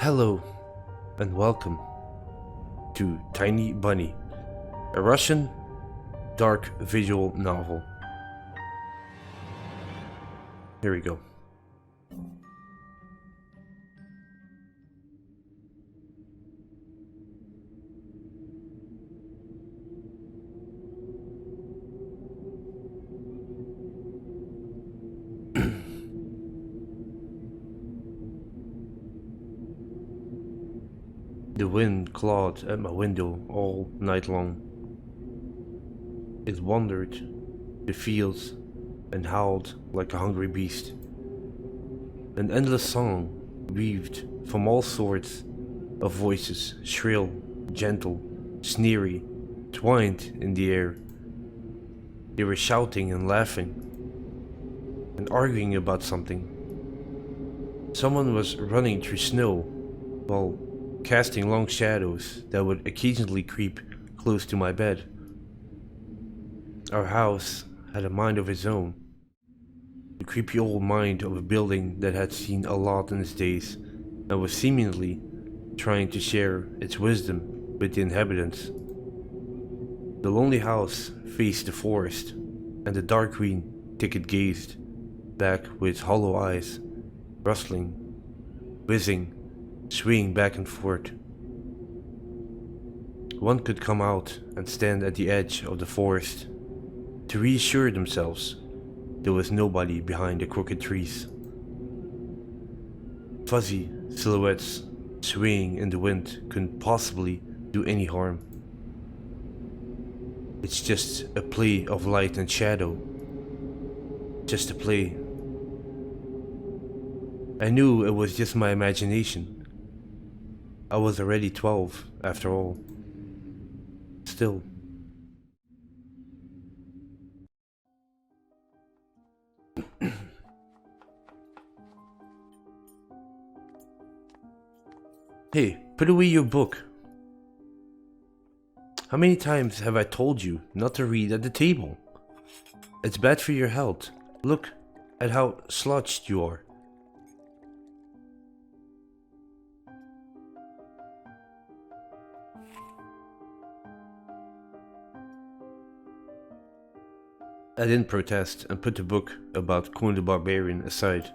Hello and welcome to Tiny Bunny, a Russian dark visual novel. Here we go. The wind clawed at my window all night long. It wandered the fields and howled like a hungry beast. An endless song weaved from all sorts of voices, shrill, gentle, sneery, twined in the air. They were shouting and laughing and arguing about something. Someone was running through snow while casting long shadows that would occasionally creep close to my bed. Our house had a mind of its own, the creepy old mind of a building that had seen a lot in its days and was seemingly trying to share its wisdom with the inhabitants. The lonely house faced the forest, and the dark green ticket gazed back with hollow eyes, rustling, whizzing, swaying back and forth. One could come out and stand at the edge of the forest to reassure themselves there was nobody behind the crooked trees. Fuzzy silhouettes swaying in the wind couldn't possibly do any harm. It's just a play of light and shadow. Just a play. I knew it was just my imagination. I was already 12, after all. Still. Hey, put away your book. How many times have I told you not to read at the table? It's bad for your health. Look at how slouched you are. I didn't protest and put the book about Conan the Barbarian aside.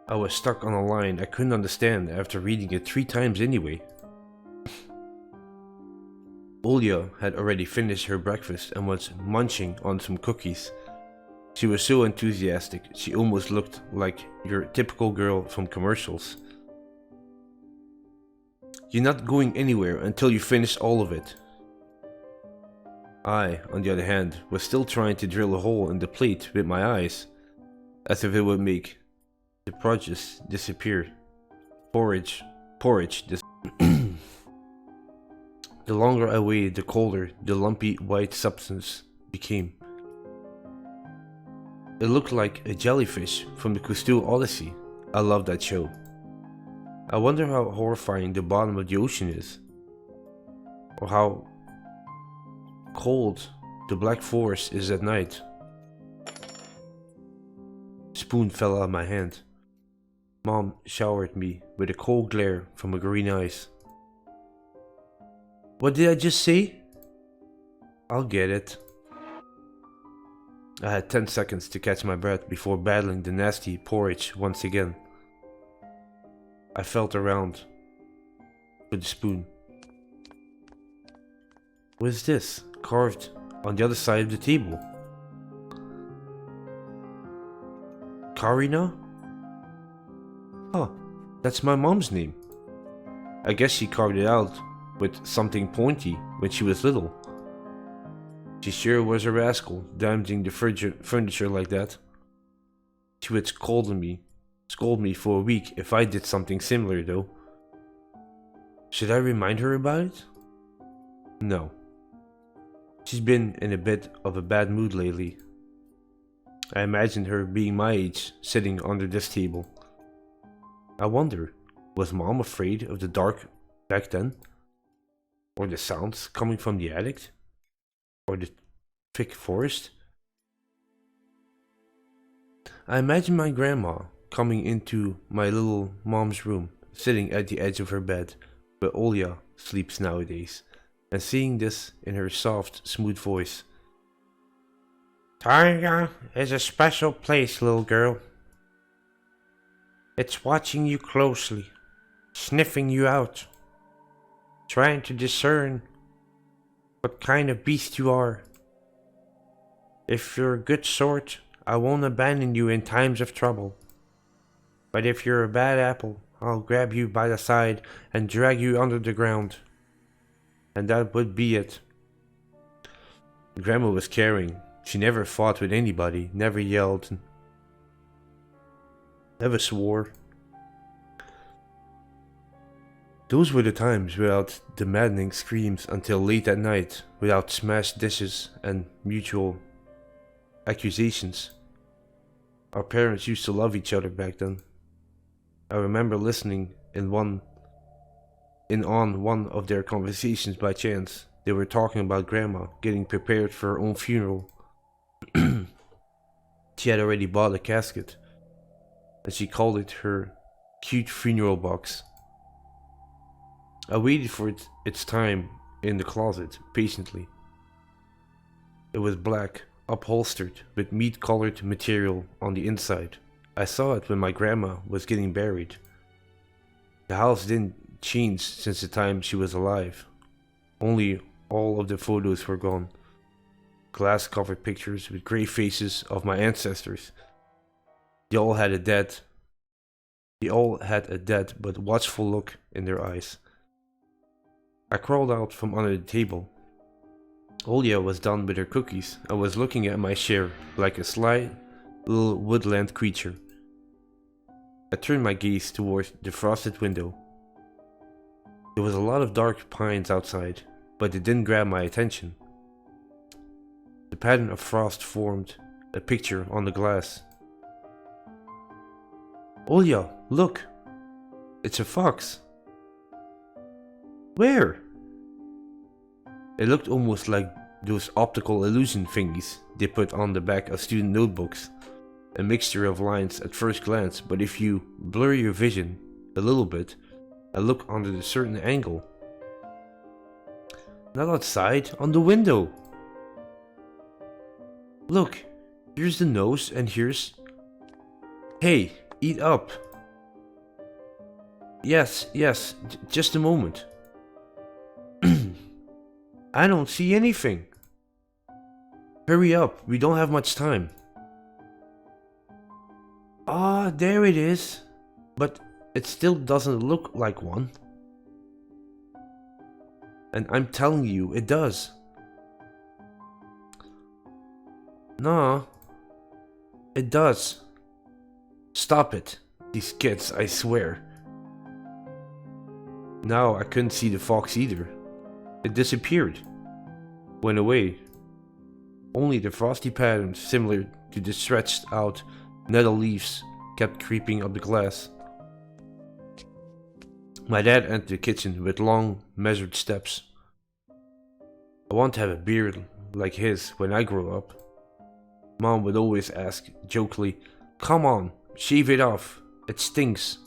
I was stuck on a line I couldn't understand after reading it 3 times anyway. Olya had already finished her breakfast and was munching on some cookies. She was so enthusiastic, she almost looked like your typical girl from commercials. You're not going anywhere until you finish all of it. I, on the other hand, was still trying to drill a hole in the plate with my eyes, as if it would make the produce disappear. Porridge The longer I waited, the colder the lumpy white substance became. It looked like a jellyfish from the Cousteau Odyssey. I love that show. I wonder how horrifying the bottom of the ocean is, or how cold the Black Forest is at night. Spoon fell out of my hand. Mom showered me with a cold glare from her green eyes. What did I just say? I'll get it. I had 10 seconds to catch my breath before battling the nasty porridge once again. I felt around for the spoon. What is this, carved on the other side of the table? Karina? Huh, that's my mom's name. I guess she carved it out with something pointy when she was little. She sure was a rascal, damaging the furniture like that. She would scold me for a week if I did something similar though. Should I remind her about it? No. She's been in a bit of a bad mood lately. I imagined her being my age, sitting under this table. I wonder, was Mom afraid of the dark back then? Or the sounds coming from the attic? Or the thick forest? I imagine my grandma coming into my little mom's room, sitting at the edge of her bed, where Olya sleeps nowadays, and saying this in her soft, smooth voice. Tanya is a special place, little girl. It's watching you closely, sniffing you out, trying to discern what kind of beast you are. If you're a good sort, I won't abandon you in times of trouble. But if you're a bad apple, I'll grab you by the side and drag you under the ground. And that would be it. Grandma was caring. She never fought with anybody, never yelled, never swore. Those were the times without the maddening screams until late at night, without smashed dishes and mutual accusations. Our parents used to love each other back then. I remember listening on one of their conversations by chance. They were talking about Grandma getting prepared for her own funeral. She had already bought a casket, and she called it her cute funeral box. I waited for its time in the closet, patiently. It was black, upholstered, with meat-colored material on the inside. I saw it when my grandma was getting buried. The house didn't change since the time she was alive. Only all of the photos were gone. Glass-covered pictures with grey faces of my ancestors. They all had a dead but watchful look in their eyes. I crawled out from under the table. Olya was done with her cookies and was looking at my chair like a sly little woodland creature. I turned my gaze towards the frosted window. There was a lot of dark pines outside, but it didn't grab my attention. The pattern of frost formed a picture on the glass. Olya, look! It's a fox. Where? It looked almost like those optical illusion thingies they put on the back of student notebooks. A mixture of lines at first glance, but if you blur your vision a little bit and look under a certain angle. Not outside, on the window. Look, here's the nose and here's... Hey, eat up. Yes, just a moment. I don't see anything. Hurry up, we don't have much time. Ah, there it is. But it still doesn't look like one. And I'm telling you, it does. No, it does. Stop it. These kids, I swear. Now I couldn't see the fox either. It disappeared. Went away. Only the frosty patterns, similar to the stretched out nettle leaves, kept creeping up the glass. My dad entered the kitchen with long, measured steps. I want to have a beard like his when I grow up. Mom would always ask, jokingly, "Come on, shave it off. It stinks."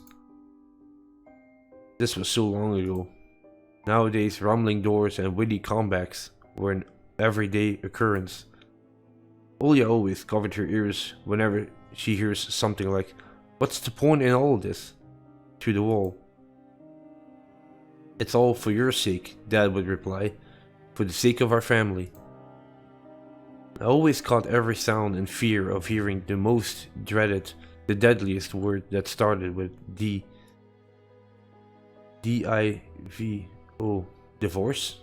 This was so long ago. Nowadays, rumbling doors and witty comebacks were an everyday occurrence. Olya always covered her ears whenever she hears something like, "What's the point in all this?" through the wall. "It's all for your sake," Dad would reply, "for the sake of our family." I always caught every sound in fear of hearing the most dreaded, the deadliest word that started with D. D-I-V-O. Divorce?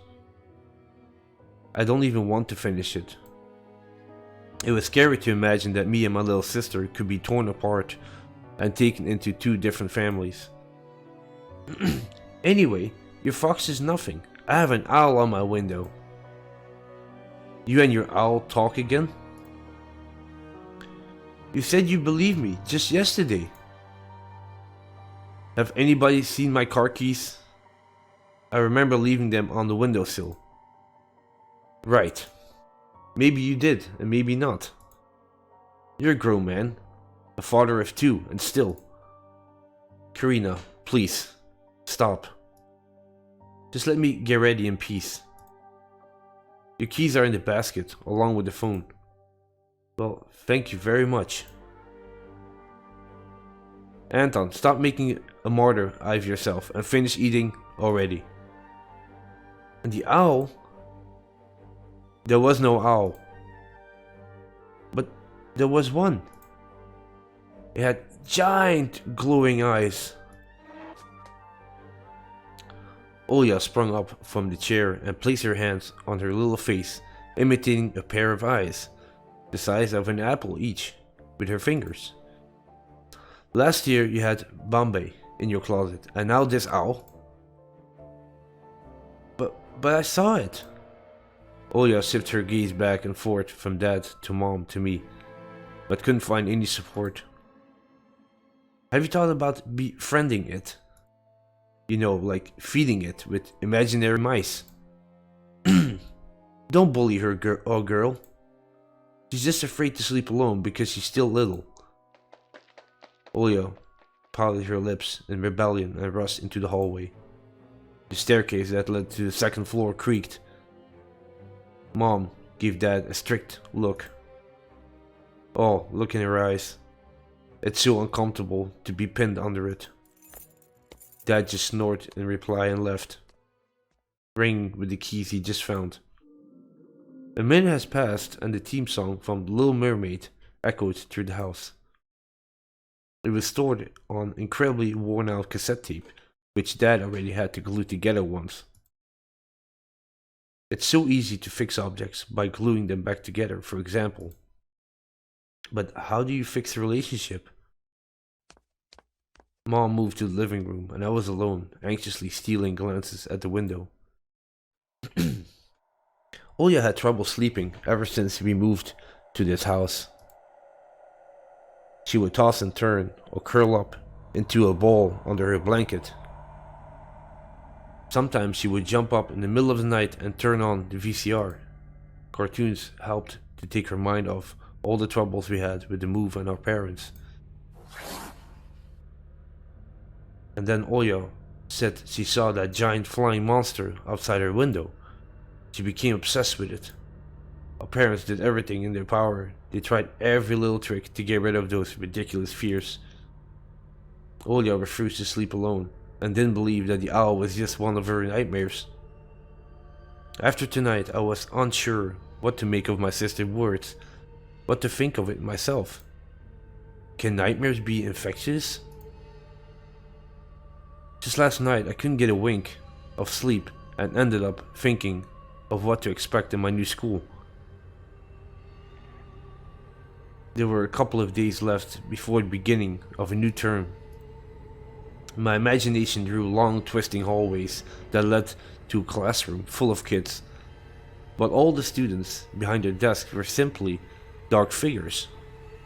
I don't even want to finish it. It was scary to imagine that me and my little sister could be torn apart and taken into two different families. Anyway, your fox is nothing. I have an owl on my window. You and your owl talk again? You said you believed me just yesterday. Have anybody seen my car keys? I remember leaving them on the windowsill. Right. Maybe you did, and maybe not. You're a grown man. A father of two, and still. Karina, please, stop. Just let me get ready in peace. Your keys are in the basket, along with the phone. Well, thank you very much. Anton, stop making a martyr out of yourself and finish eating already. And the owl? There was no owl. But there was one. It had giant glowing eyes. Olya sprung up from the chair and placed her hands on her little face, imitating a pair of eyes, the size of an apple each, with her fingers. Last year you had Bombay in your closet, and now this owl? But I saw it. Olya shifted her gaze back and forth from Dad to Mom to me, but couldn't find any support. Have you thought about befriending it? You know, like feeding it with imaginary mice. Don't bully her, girl. She's just afraid to sleep alone because she's still little. Olya pouted her lips in rebellion and rushed into the hallway. The staircase that led to the second floor creaked. Mom gave Dad a strict look. Oh, look in her eyes. It's so uncomfortable to be pinned under it. Dad just snored in reply and left, ringing with the keys he just found. A minute has passed and the theme song from The Little Mermaid echoed through the house. It was stored on incredibly worn out cassette tape, which Dad already had to glue together once. It's so easy to fix objects by gluing them back together, for example. But how do you fix a relationship? Mom moved to the living room and I was alone, anxiously stealing glances at the window. Olya had trouble sleeping ever since we moved to this house. She would toss and turn or curl up into a ball under her blanket. Sometimes she would jump up in the middle of the night and turn on the VCR. Cartoons helped to take her mind off all the troubles we had with the move and our parents. And then Olya said she saw that giant flying monster outside her window. She became obsessed with it. Our parents did everything in their power. They tried every little trick to get rid of those ridiculous fears. Olya refused to sleep alone and didn't believe that the owl was just one of her nightmares. After tonight, I was unsure what to make of my sister's words, what to think of it myself. Can nightmares be infectious? Just last night, I couldn't get a wink of sleep and ended up thinking of what to expect in my new school. There were a couple of days left before the beginning of a new term. My imagination drew long twisting hallways that led to a classroom full of kids. But all the students behind their desks were simply dark figures,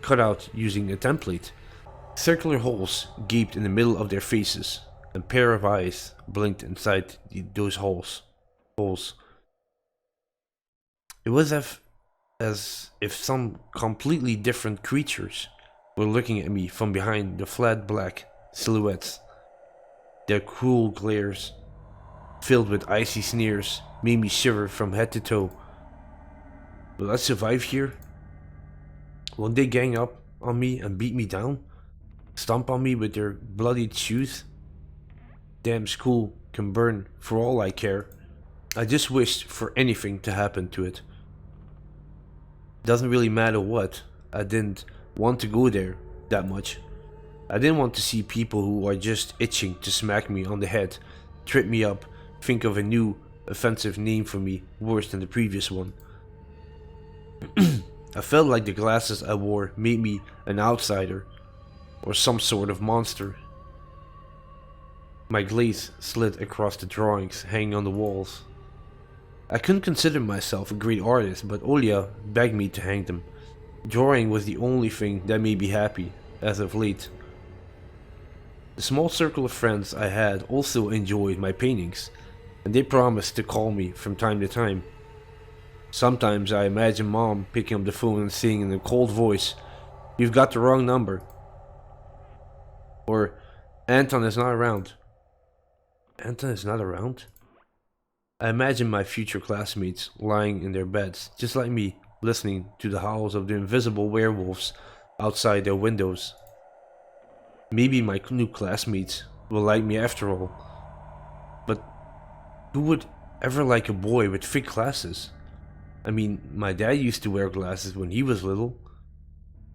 cut out using a template. Circular holes gaped in the middle of their faces, and a pair of eyes blinked inside those holes. It was as if some completely different creatures were looking at me from behind the flat black silhouettes. Their cruel glares, filled with icy sneers, made me shiver from head to toe. Will I survive here? Will they gang up on me and beat me down? Stomp on me with their bloodied shoes? Damn school can burn for all I care. I just wished for anything to happen to it. Doesn't really matter what. I didn't want to go there that much. I didn't want to see people who are just itching to smack me on the head, trip me up, think of a new offensive name for me worse than the previous one. I felt like the glasses I wore made me an outsider or some sort of monster. My gaze slid across the drawings hanging on the walls. I couldn't consider myself a great artist, but Olya begged me to hang them. Drawing was the only thing that made me happy, as of late. The small circle of friends I had also enjoyed my paintings, and they promised to call me from time to time. Sometimes I imagine Mom picking up the phone and saying in a cold voice, "You've got the wrong number." Or, "Anton is not around." Anton is not around? I imagine my future classmates lying in their beds, just like me, listening to the howls of the invisible werewolves outside their windows. Maybe my new classmates will like me after all, but who would ever like a boy with thick glasses? I mean, my dad used to wear glasses when he was little,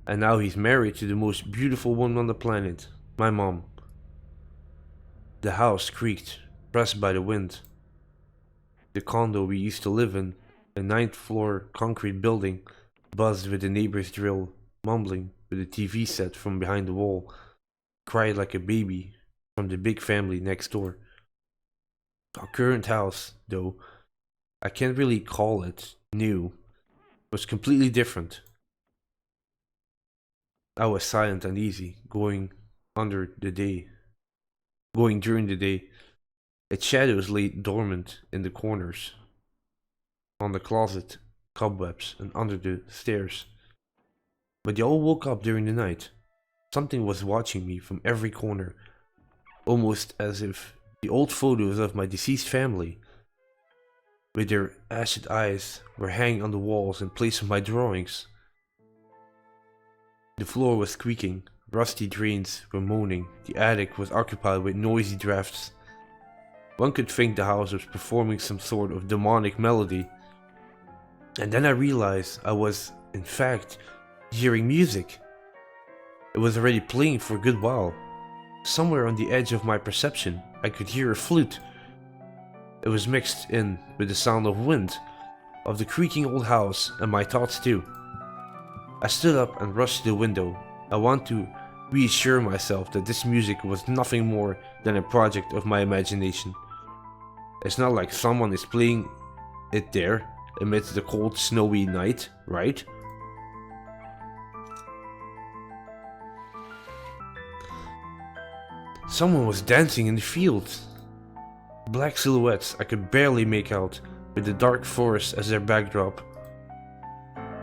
and now he's married to the most beautiful woman on the planet, my mom. The house creaked, pressed by the wind. The condo we used to live in, a ninth floor concrete building, buzzed with the neighbor's drill, mumbling with the TV set from behind the wall, cried like a baby from the big family next door. Our current house, though, I can't really call it new, was completely different. I was silent and easy, going during the day. Its shadows lay dormant in the corners, on the closet, cobwebs, and under the stairs. But they all woke up during the night. Something was watching me from every corner, almost as if the old photos of my deceased family, with their ashen eyes, were hanging on the walls in place of my drawings. The floor was creaking, rusty drains were moaning, the attic was occupied with noisy drafts. One could think the house was performing some sort of demonic melody. And then I realized I was, in fact, hearing music. It was already playing for a good while. Somewhere on the edge of my perception, I could hear a flute. It was mixed in with the sound of wind, of the creaking old house, and my thoughts too. I stood up and rushed to the window. I want to reassure myself that this music was nothing more than a project of my imagination. It's not like someone is playing it there amidst the cold, snowy night, right? Someone was dancing in the fields. Black silhouettes I could barely make out, with the dark forest as their backdrop.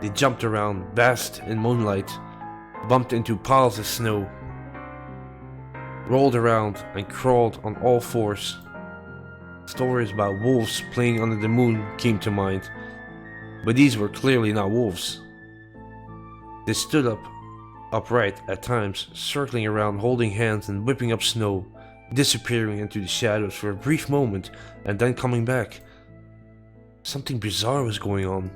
They jumped around, basked in moonlight, bumped into piles of snow, rolled around and crawled on all fours. Stories about wolves playing under the moon came to mind, but these were clearly not wolves. They stood up, upright at times, circling around, holding hands and whipping up snow, disappearing into the shadows for a brief moment and then coming back. Something bizarre was going on.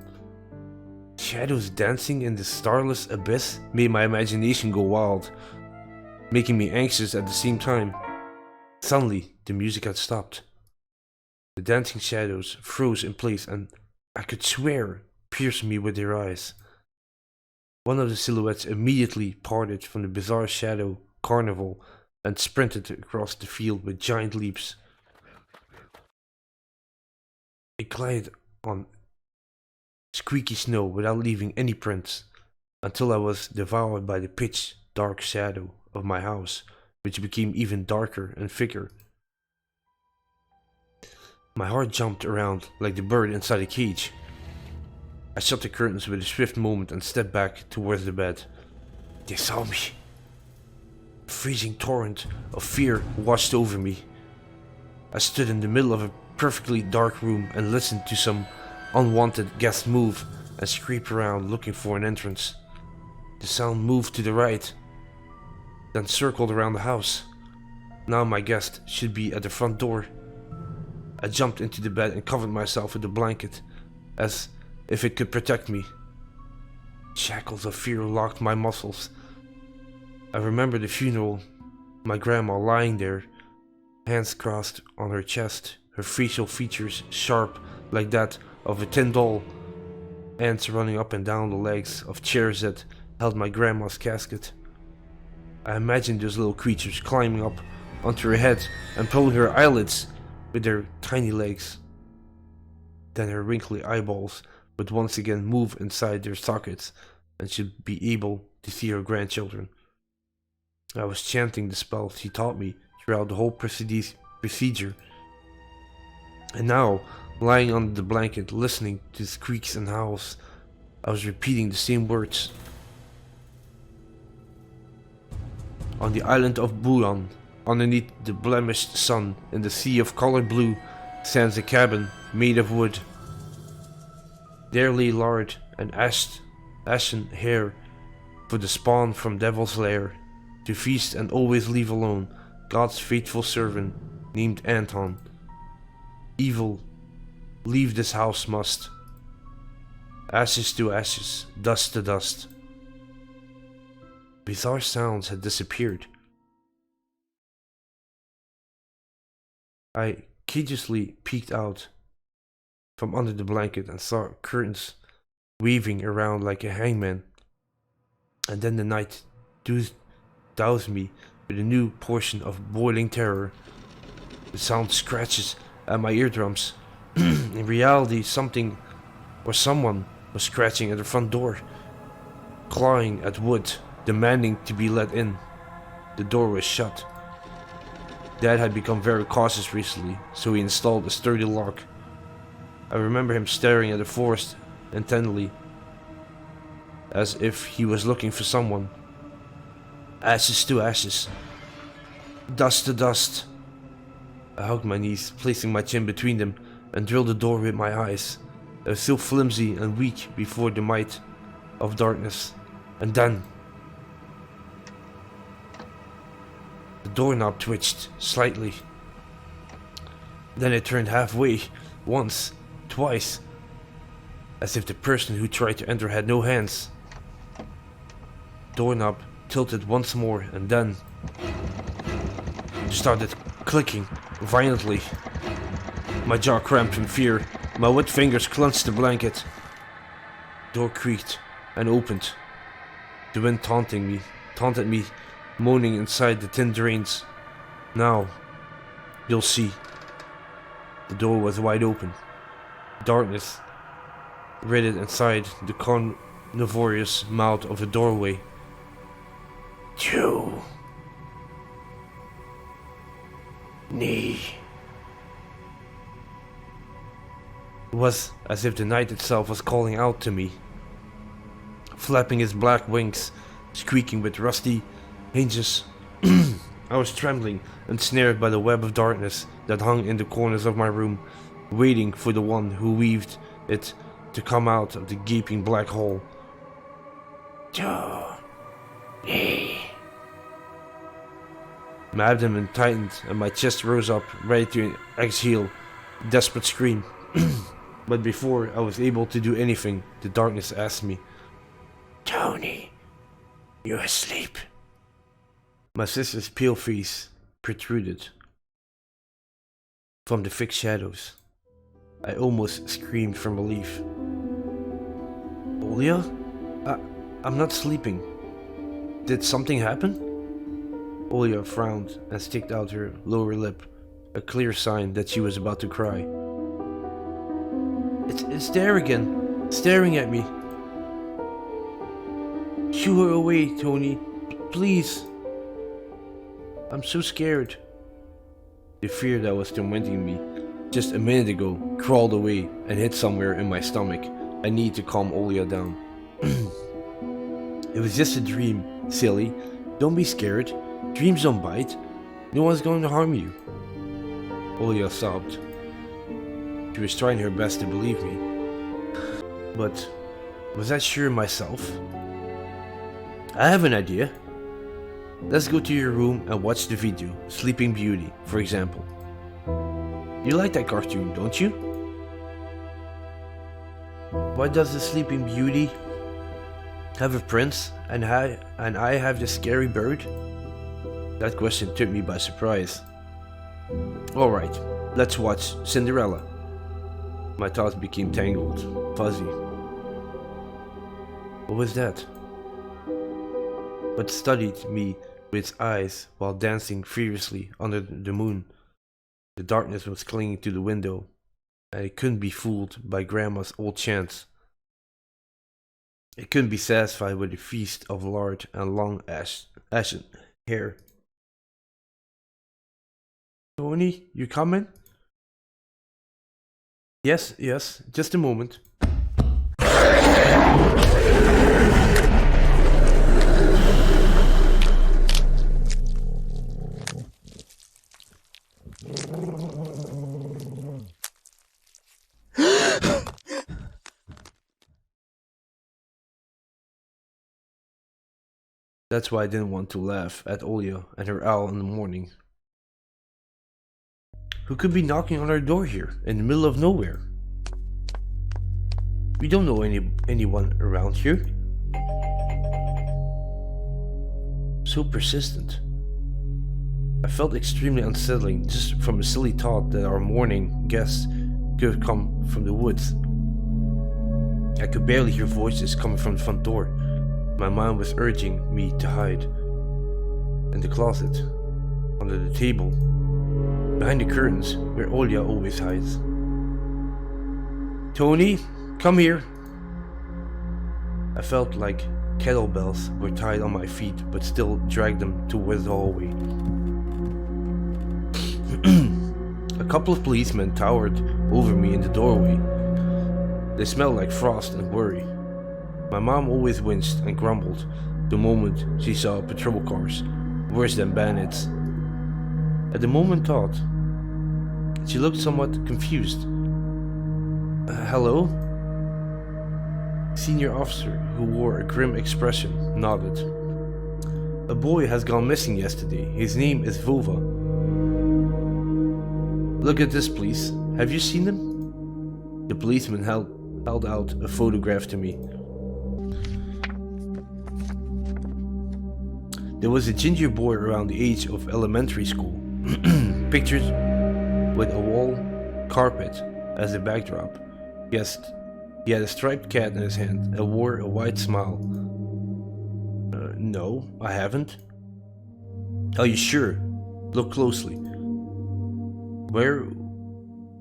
Shadows dancing in the starless abyss made my imagination go wild, making me anxious at the same time. Suddenly, the music had stopped. The dancing shadows froze in place and, I could swear, pierced me with their eyes. One of the silhouettes immediately parted from the bizarre shadow carnival and sprinted across the field with giant leaps. It glided on squeaky snow without leaving any prints, until I was devoured by the pitch dark shadow of my house, which became even darker and thicker. My heart jumped around like the bird inside a cage. I shut the curtains with a swift movement and stepped back towards the bed. They saw me. A freezing torrent of fear washed over me. I stood in the middle of a perfectly dark room and listened to some unwanted guest move and scrape around looking for an entrance. The sound moved to the right, then circled around the house. Now my guest should be at the front door. I jumped into the bed and covered myself with a blanket, as if it could protect me. Shackles of fear locked my muscles. I remember the funeral, my grandma lying there, hands crossed on her chest, her facial features sharp like that of a tin doll, ants running up and down the legs of chairs that held my grandma's casket. I imagined those little creatures climbing up onto her head and pulling her eyelids with their tiny legs. Then her wrinkly eyeballs would once again move inside their sockets and she'd be able to see her grandchildren. I was chanting the spell she taught me throughout the whole procedure. And now, lying under the blanket, listening to the squeaks and howls, I was repeating the same words. On the island of Bulan, Underneath the blemished sun, in the sea of colored blue, stands a cabin made of wood. There lay lard and ashen hair for the spawn from devil's lair, to feast and always leave alone God's faithful servant named Anton. Evil, leave this house must. Ashes to ashes, dust to dust. Bizarre sounds had disappeared. I cautiously peeked out from under the blanket and saw curtains waving around like a hangman. And then the night doused me with a new portion of boiling terror. The sound scratches at my eardrums. In reality, something or someone was scratching at the front door, clawing at wood, demanding to be let in. The door was shut. Dad had become very cautious recently, so he installed a sturdy lock. I remember him staring at the forest intently, as if he was looking for someone. Ashes to ashes, dust to dust. I hugged my knees, placing my chin between them, and drilled the door with my eyes. I was still flimsy and weak before the might of darkness. And then the doorknob twitched slightly. Then it turned halfway, once, twice, as if the person who tried to enter had no hands. Doorknob tilted once more and then started clicking violently. My jaw cramped from fear. My wet fingers clenched the blanket. Door creaked and opened. The wind taunted me, moaning inside the tin drains. Now, you'll see. The door was wide open. Darkness writhed inside the carnivorous mouth of the doorway. Two. Knee. It was as if the night itself was calling out to me, flapping its black wings, squeaking with rusty hinges. I was trembling and snared by the web of darkness that hung in the corners of my room, waiting for the one who weaved it to come out of the gaping black hole. Johnny. My abdomen tightened and my chest rose up, ready to exhale a desperate scream. But before I was able to do anything, the darkness asked me, Tony, you asleep? My sister's pale face protruded from the thick shadows. I almost screamed from relief. Olia? I'm not sleeping. Did something happen? Olia frowned and sticked out her lower lip, a clear sign that she was about to cry. It's there again, staring at me. Shoo her away, Tony. Please. I'm so scared. The fear that was tormenting me just a minute ago crawled away and hid somewhere in my stomach. I need to calm Olia down. It was just a dream, silly. Don't be scared. Dreams don't bite. No one's going to harm you. Olia sobbed. She was trying her best to believe me. But was I sure myself? I have an idea. Let's go to your room and watch the video, Sleeping Beauty, for example. You like that cartoon, don't you? Why does the Sleeping Beauty have a prince and I have the scary bird? That question took me by surprise. Alright, let's watch Cinderella. My thoughts became tangled, fuzzy. What was that? What studied me with its eyes while dancing furiously under the moon. The darkness was clinging to the window, and it couldn't be fooled by Grandma's old chants. It couldn't be satisfied with a feast of lard and long ashen hair. Tony, you coming? Yes, just a moment. That's why I didn't want to laugh at Olya and her owl in the morning. Who could be knocking on our door here, in the middle of nowhere? We don't know anyone around here. So persistent. I felt extremely unsettling just from a silly thought that our morning guests could have come from the woods. I could barely hear voices coming from the front door. My mind was urging me to hide. In the closet, under the table, behind the curtains where Olya always hides. Tony, come here! I felt like kettlebells were tied on my feet but still dragged them towards the hallway. A couple of policemen towered over me in the doorway. They smelled like frost and worry. My mom always winced and grumbled the moment she saw patrol cars, worse than bandits. At the moment thought, she looked somewhat confused. Hello? Senior officer, who wore a grim expression, nodded. A boy has gone missing yesterday. His name is Vova. Look at this, please. Have you seen him? The policeman held out a photograph to me. There was a ginger boy around the age of elementary school, pictured with a wall carpet as a backdrop. Yes, he had a striped cat in his hand and wore a wide smile. No, I haven't. Are you sure? Look closely. Where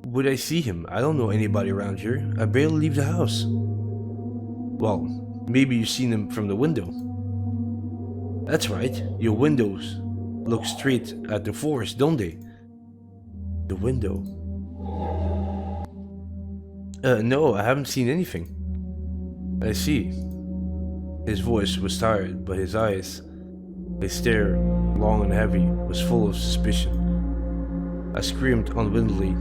would I see him? I don't know anybody around here. I barely leave the house. Well, maybe you've seen him from the window. That's right, your windows look straight at the forest, don't they? The window. No, I haven't seen anything. I see. His voice was tired, but his eyes, his stare, long and heavy, was full of suspicion. I screamed unwillingly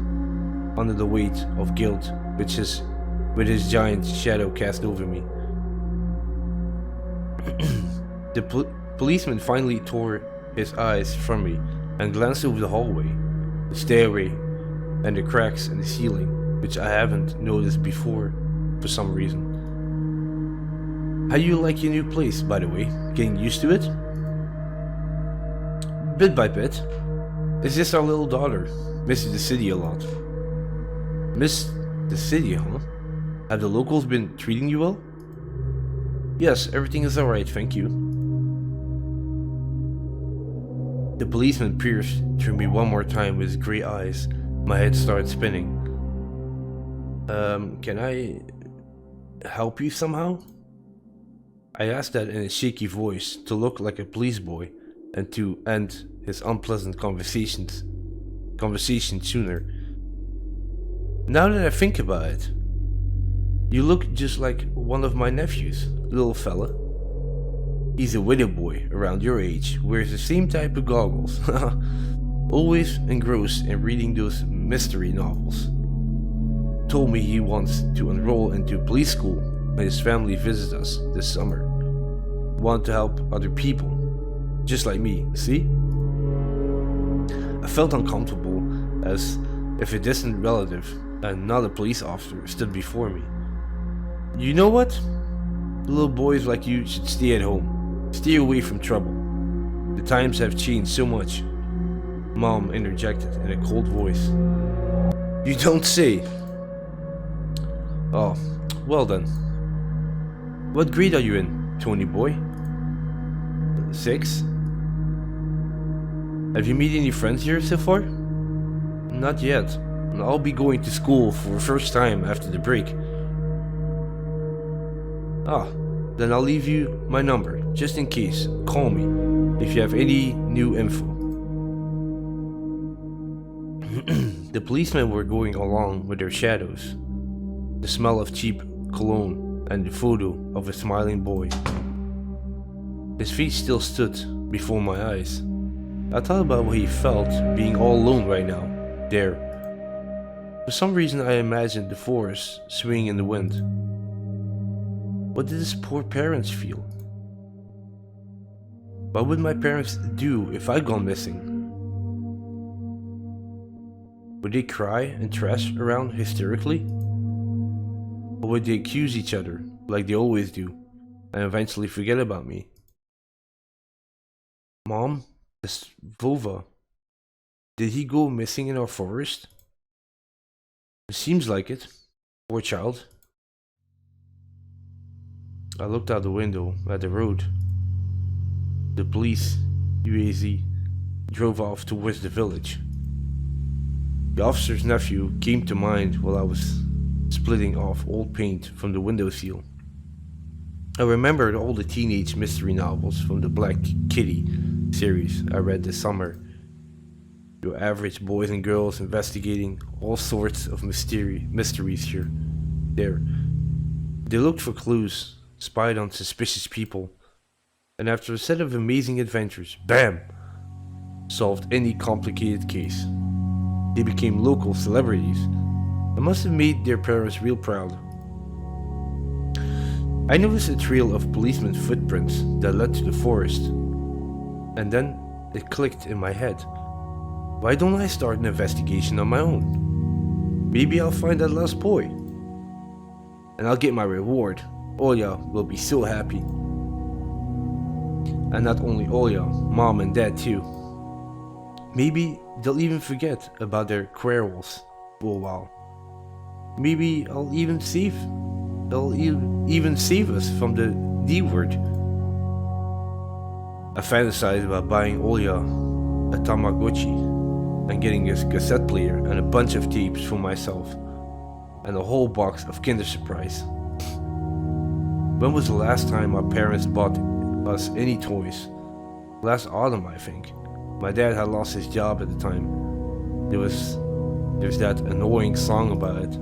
under the weight of guilt with his giant shadow cast over me. The policeman finally tore his eyes from me and glanced over the hallway, the stairway, and the cracks in the ceiling, which I haven't noticed before for some reason. How do you like your new place, by the way? Getting used to it? Bit by bit. It's just our little daughter. Misses the city a lot. Miss the city, huh? Have the locals been treating you well? Yes, everything is alright, thank you. The policeman pierced through me one more time with his grey eyes. My head started spinning. Can I help you somehow? I asked that in a shaky voice to look like a police boy and to end his unpleasant conversation sooner. Now that I think about it, you look just like one of my nephews, little fella. He's a widow boy around your age, wears the same type of goggles, always engrossed in reading those mystery novels. Told me he wants to enroll into police school when his family visits us this summer. Want to help other people, just like me, see? I felt uncomfortable, as if a distant relative and not a police officer stood before me. You know what? Little boys like you should stay at home. Stay away from trouble. The times have changed so much. Mom interjected in a cold voice. You don't say. Oh, well then. What grade are you in, Tony boy? 6? Have you made any friends here so far? Not yet. I'll be going to school for the first time after the break. Then I'll leave you my number, just in case. Call me if you have any new info. The policemen were going along with their shadows, the smell of cheap cologne and the photo of a smiling boy. His face still stood before my eyes. I thought about what he felt being all alone right now, there. For some reason I imagined the forest swinging in the wind. What did his poor parents feel? What would my parents do if I'd gone missing? Would they cry and trash around hysterically? Or would they accuse each other, like they always do, and eventually forget about me? Mom, this Vova, did he go missing in our forest? It seems like it. Poor child. I looked out the window at the road. The police, UAZ, drove off towards the village. The officer's nephew came to mind while I was splitting off old paint from the windowsill. I remembered all the teenage mystery novels from the Black Kitty series I read this summer. Your average boys and girls investigating all sorts of mysteries here, there. They looked for clues, spied on suspicious people, and after a set of amazing adventures, bam! Solved any complicated case. They became local celebrities and must have made their parents real proud. I noticed a trail of policemen's footprints that led to the forest, and then it clicked in my head. Why don't I start an investigation on my own? Maybe I'll find that lost boy. And I'll get my reward. Olya will be so happy. And not only Olya, Mom and Dad too. Maybe they'll even forget about their quarrels for a while. Maybe they'll even save us from the D word. I fantasized about buying Olya a Tamagotchi and getting a cassette player and a bunch of tapes for myself and a whole box of Kinder Surprise. When was the last time our parents bought us any toys? Last autumn, I think. My dad had lost his job at the time. There's that annoying song about it.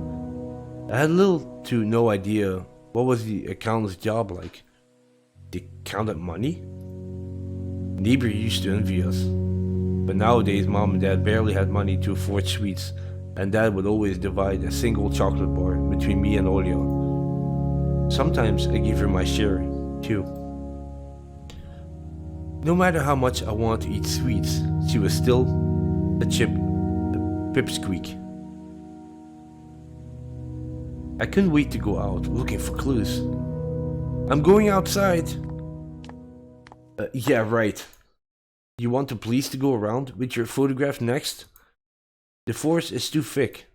I had little to no idea what was the accountant's job like. They counted money? Neighbor used to envy us. But nowadays, Mom and Dad barely had money to afford sweets, and Dad would always divide a single chocolate bar between me and Olya. Sometimes I gave her my share, too. No matter how much I wanted to eat sweets, she was still a pipsqueak. I couldn't wait to go out looking for clues. I'm going outside. Yeah, right. You want the police to go around with your photograph next? The forest is too thick.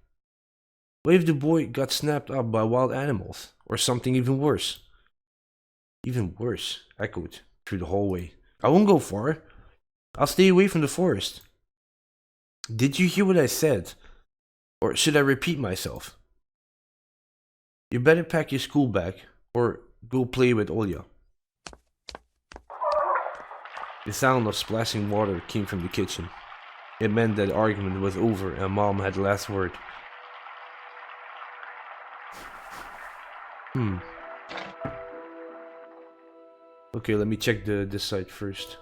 What if the boy got snapped up by wild animals? Or something even worse? Even worse, echoed through the hallway. I won't go far. I'll stay away from the forest. Did you hear what I said? Or should I repeat myself? You better pack your school bag, or go play with Olya. The sound of splashing water came from the kitchen. It meant that the argument was over and Mom had the last word. Okay, let me check this side first.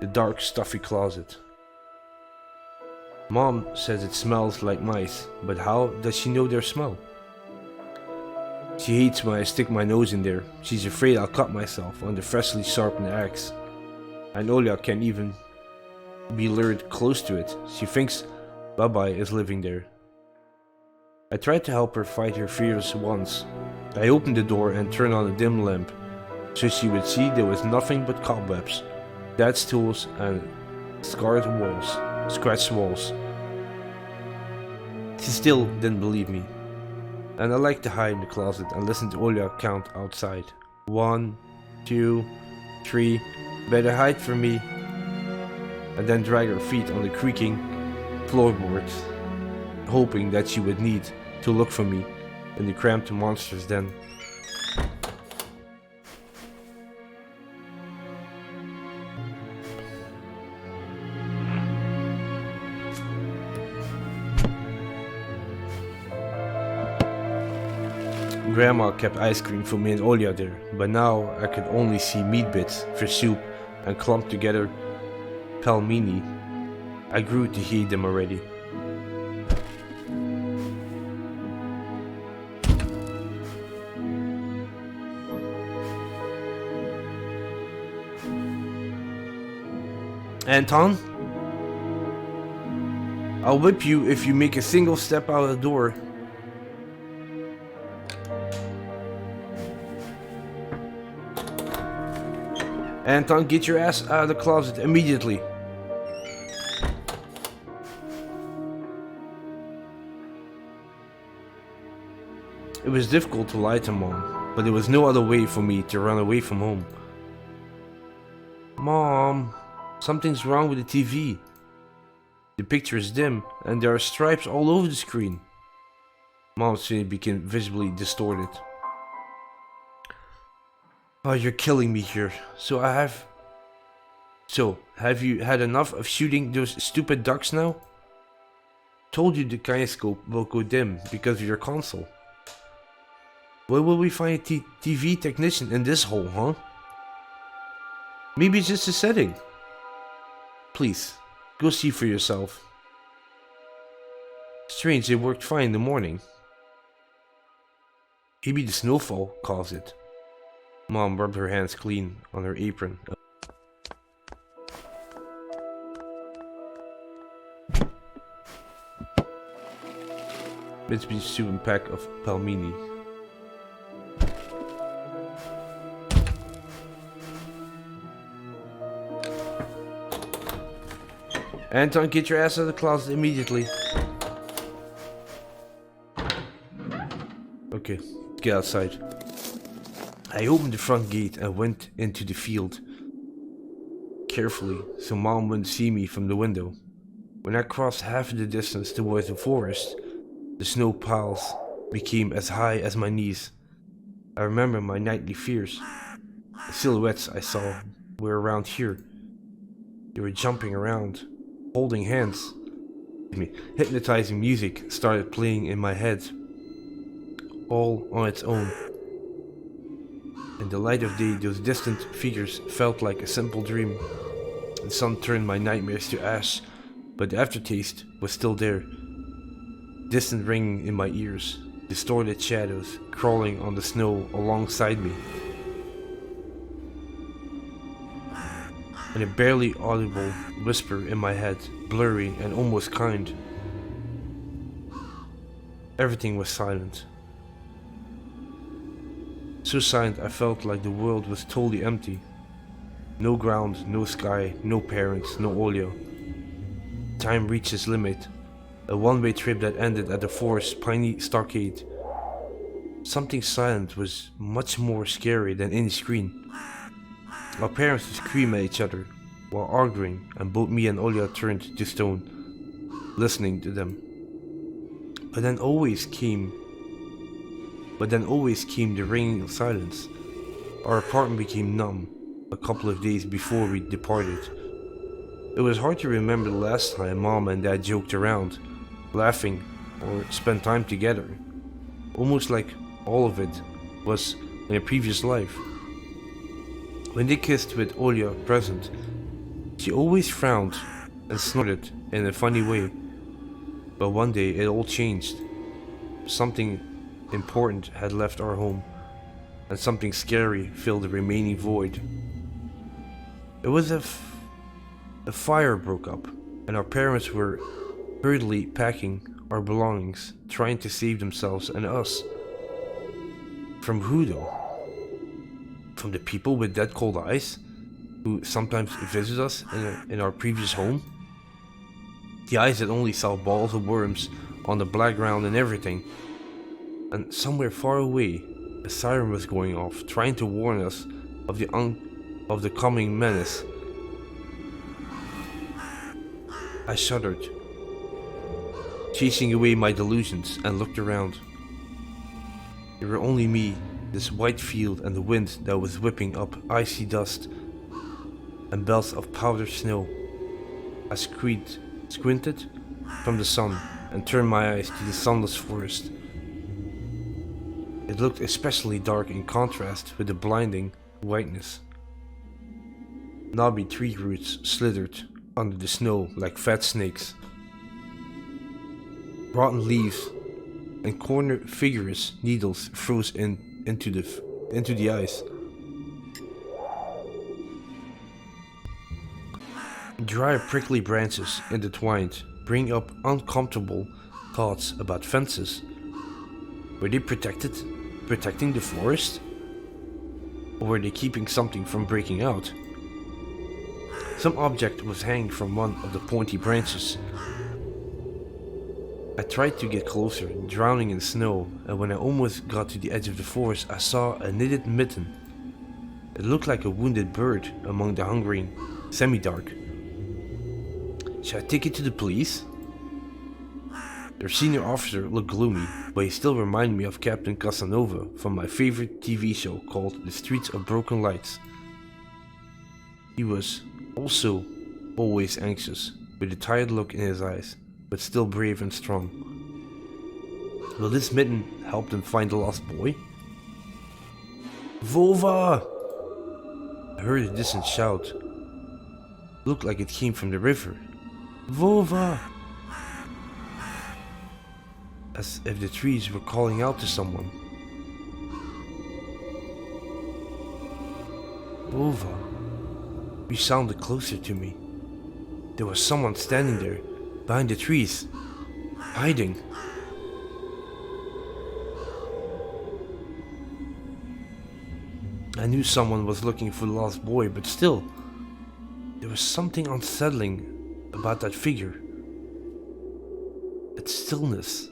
The dark, stuffy closet. Mom says it smells like mice, but how does she know their smell? She hates when I stick my nose in there. She's afraid I'll cut myself on the freshly sharpened axe. And Olya can't even be lured close to it. She thinks Baba is living there. I tried to help her fight her fears once. I opened the door and turned on a dim lamp, so she would see there was nothing but cobwebs, Dad's tools, and scratched walls. She still didn't believe me. And I liked to hide in the closet and listen to Olya count outside. 1, 2, 3, better hide from me. And then drag her feet on the creaking floorboards, hoping that she would need to look for me in the cramped monster's den. Grandma kept ice cream for me and Olya there, but now I could only see meat bits for soup and clumped together pelmeni. I grew to hate them already. Anton? I'll whip you if you make a single step out of the door. Anton, get your ass out of the closet immediately. It was difficult to lie to Mom, but there was no other way for me to run away from home. Mom, something's wrong with the TV. The picture is dim, and there are stripes all over the screen. Mom's face became visibly distorted. Oh, you're killing me here. So, have you had enough of shooting those stupid ducks now? Told you the kinescope will go dim because of your console. Where will we find a TV technician in this hole, huh? Maybe it's just a setting. Please, go see for yourself. Strange, it worked fine in the morning. Maybe the snowfall caused it. Mom rubbed her hands clean on her apron. Mitsubishi soup and pack of palmini. Anton, get your ass out of the closet immediately. Okay, get outside. I opened the front gate and went into the field. Carefully, so Mom wouldn't see me from the window. When I crossed half of the distance towards the forest, the snow piles became as high as my knees. I remember my nightly fears. The silhouettes I saw were around here. They were jumping around, holding hands. Hypnotizing music started playing in my head, all on its own. In the light of day, those distant figures felt like a simple dream. The sun turned my nightmares to ash, but the aftertaste was still there. Distant ringing in my ears, distorted shadows crawling on the snow alongside me. And a barely audible whisper in my head, blurry and almost kind. Everything was silent. So silent I felt like the world was totally empty. No ground, no sky, no parents, no Olio. Time reached its limit. A one-way trip that ended at the forest's piney stockade. Something silent was much more scary than any scream. Our parents would scream at each other while arguing, and both me and Olya turned to stone, listening to them. But then always came the ringing silence. Our apartment became numb a couple of days before we departed. It was hard to remember the last time Mom and Dad joked around, laughing, or spent time together. Almost like all of it was in a previous life. When they kissed with Olya present, she always frowned and snorted in a funny way. But one day it all changed. Something important had left our home, and something scary filled the remaining void. It was a fire broke up, and our parents were hurriedly packing our belongings, trying to save themselves and us. From who though? From the people with dead cold eyes, who sometimes visit us in our previous home? The eyes that only saw balls of worms on the black ground and everything. And somewhere far away, a siren was going off, trying to warn us of the coming menace. I shuddered, chasing away my delusions, and looked around. There were only me, this white field, and the wind that was whipping up icy dust and belts of powdered snow. I squinted from the sun and turned my eyes to the sunless forest. It looked especially dark in contrast with the blinding whiteness. Knobby tree roots slithered under the snow like fat snakes. Rotten leaves and corner figures needles froze into the ice. Dry, prickly branches intertwined bring up uncomfortable thoughts about fences. Were they protecting the forest? Or were they keeping something from breaking out? Some object was hanging from one of the pointy branches. I tried to get closer, drowning in snow, and when I almost got to the edge of the forest, I saw a knitted mitten. It looked like a wounded bird among the hungering semi-dark. Should I take it to the police? Their senior officer looked gloomy, but he still reminded me of Captain Casanova from my favorite TV show called The Streets of Broken Lights. He was also always anxious, with a tired look in his eyes, but still brave and strong. Will this mitten help them find the lost boy? Vova! I heard a distant shout. Looked like it came from the river. Vova! As if the trees were calling out to someone. Vova. You sounded closer to me. There was someone standing there, behind the trees, hiding. I knew someone was looking for the lost boy, but still, there was something unsettling about that figure. Its stillness,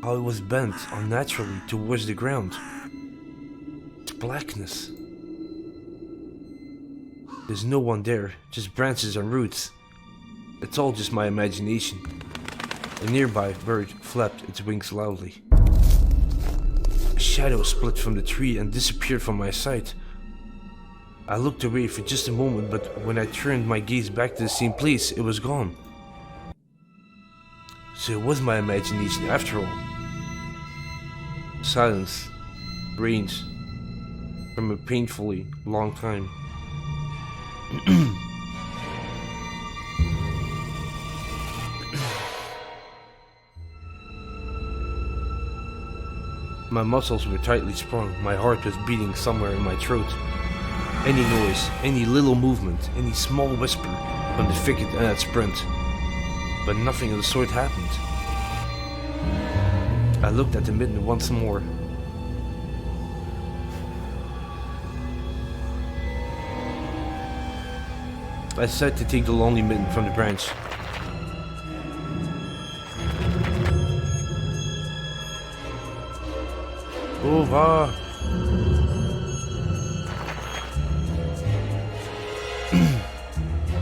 how it was bent unnaturally towards the ground. Its blackness. There's no one there, just branches and roots. It's all just my imagination. A nearby bird flapped its wings loudly. A shadow split from the tree and disappeared from my sight. I looked away for just a moment, but when I turned my gaze back to the same place, it was gone. So it was my imagination after all. Silence reigned from a painfully long time. My muscles were tightly sprung, my heart was beating somewhere in my throat. Any noise, any little movement, any small whisper from the thicket and I'd sprint. But nothing of the sort happened. I looked at the mitten once more. I decided to take the lonely mitten from the branch. Over.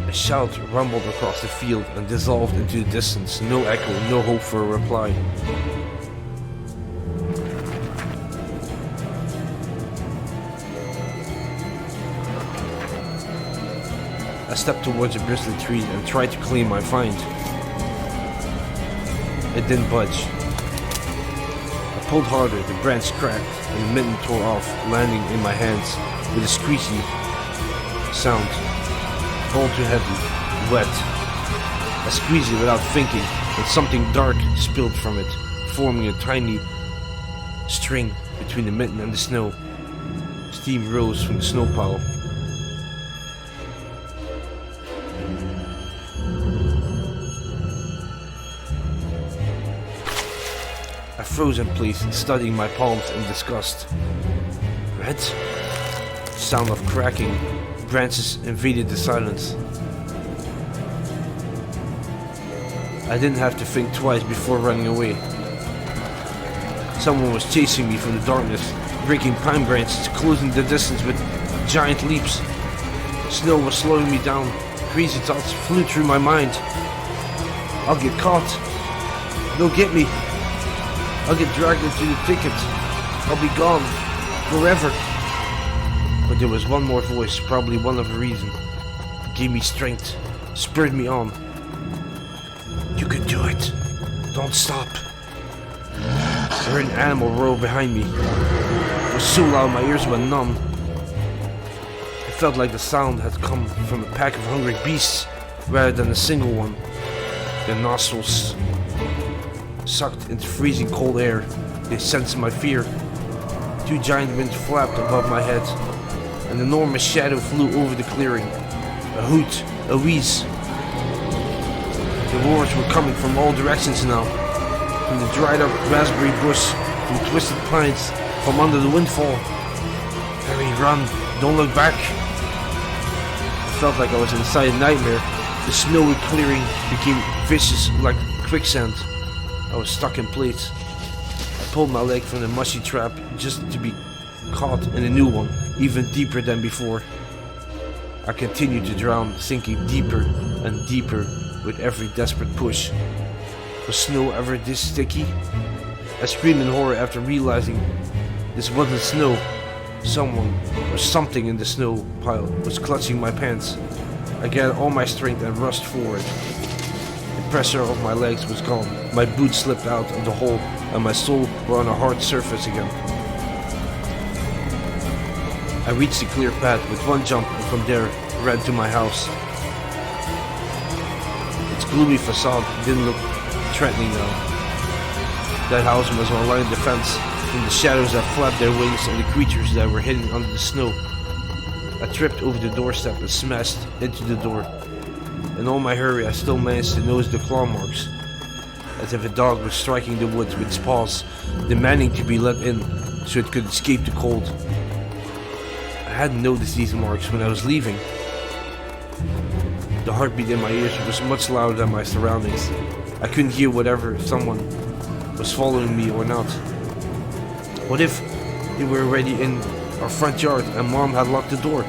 A shout rumbled across the field and dissolved into the distance. No echo, no hope for a reply. I stepped towards a bristly tree and tried to claim my find. It didn't budge. I pulled harder, the branch cracked, and the mitten tore off, landing in my hands with a squeaky sound. All too heavy, wet. I squeezed it without thinking, and something dark spilled from it, forming a tiny string between the mitten and the snow. Steam rose from the snow pile. I froze in place, studying my palms in disgust. Red? Sound of cracking. Branches invaded the silence. I didn't have to think twice before running away. Someone was chasing me from the darkness, breaking pine branches, closing the distance with giant leaps. Snow was slowing me down. Crazy thoughts flew through my mind. I'll get caught. They'll get me. I'll get dragged into the thicket. I'll be gone. Forever. But there was one more voice, probably one of the reason. It gave me strength, spurred me on. You can do it. Don't stop. I heard an animal roar behind me. It was so loud my ears went numb. It felt like the sound had come from a pack of hungry beasts rather than a single one. Their nostrils sucked into freezing cold air. They sensed my fear. Two giant wings flapped above my head. An enormous shadow flew over the clearing. A hoot, a wheeze, The roars were coming from all directions now. From the dried up raspberry bush, from twisted pines, from under the windfall. Harry, run, don't look back. I felt like I was inside a nightmare. The snowy clearing became vicious like quicksand. I was stuck in place. I pulled my leg from the mushy trap just to be caught in a new one, even deeper than before. I continued to drown, sinking deeper and deeper with every desperate push. Was snow ever this sticky? I screamed in horror after realizing this wasn't snow. Someone or something in the snow pile was clutching my pants. I gathered all my strength and rushed forward. The pressure of my legs was gone. My boots slipped out of the hole and my soles were on a hard surface again. I reached the clear path with one jump and from there ran to my house. Its gloomy facade didn't look threatening now. That house was on line defense from the shadows that flapped their wings and the creatures that were hidden under the snow. I tripped over the doorstep and smashed into the door. In all my hurry I still managed to notice the claw marks, as if a dog was striking the woods with its paws, demanding to be let in so it could escape the cold. I hadn't noticed these marks when I was leaving. The heartbeat in my ears was much louder than my surroundings. I couldn't hear whether someone was following me or not. What if they were already in our front yard and Mom had locked the door?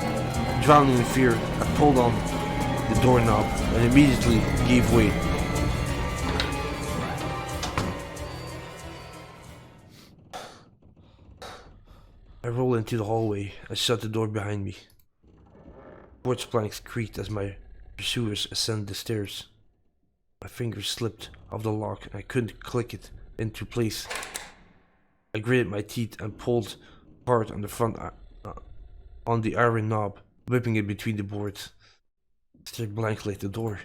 Drowning in fear, I pulled on the doorknob and immediately gave way. I rolled into the hallway and shut the door behind me. Porch planks creaked as my pursuers ascended the stairs. My fingers slipped off the lock and I couldn't click it into place. I gritted my teeth and pulled hard on the front on the iron knob, whipping it between the boards. I stared blankly at the door.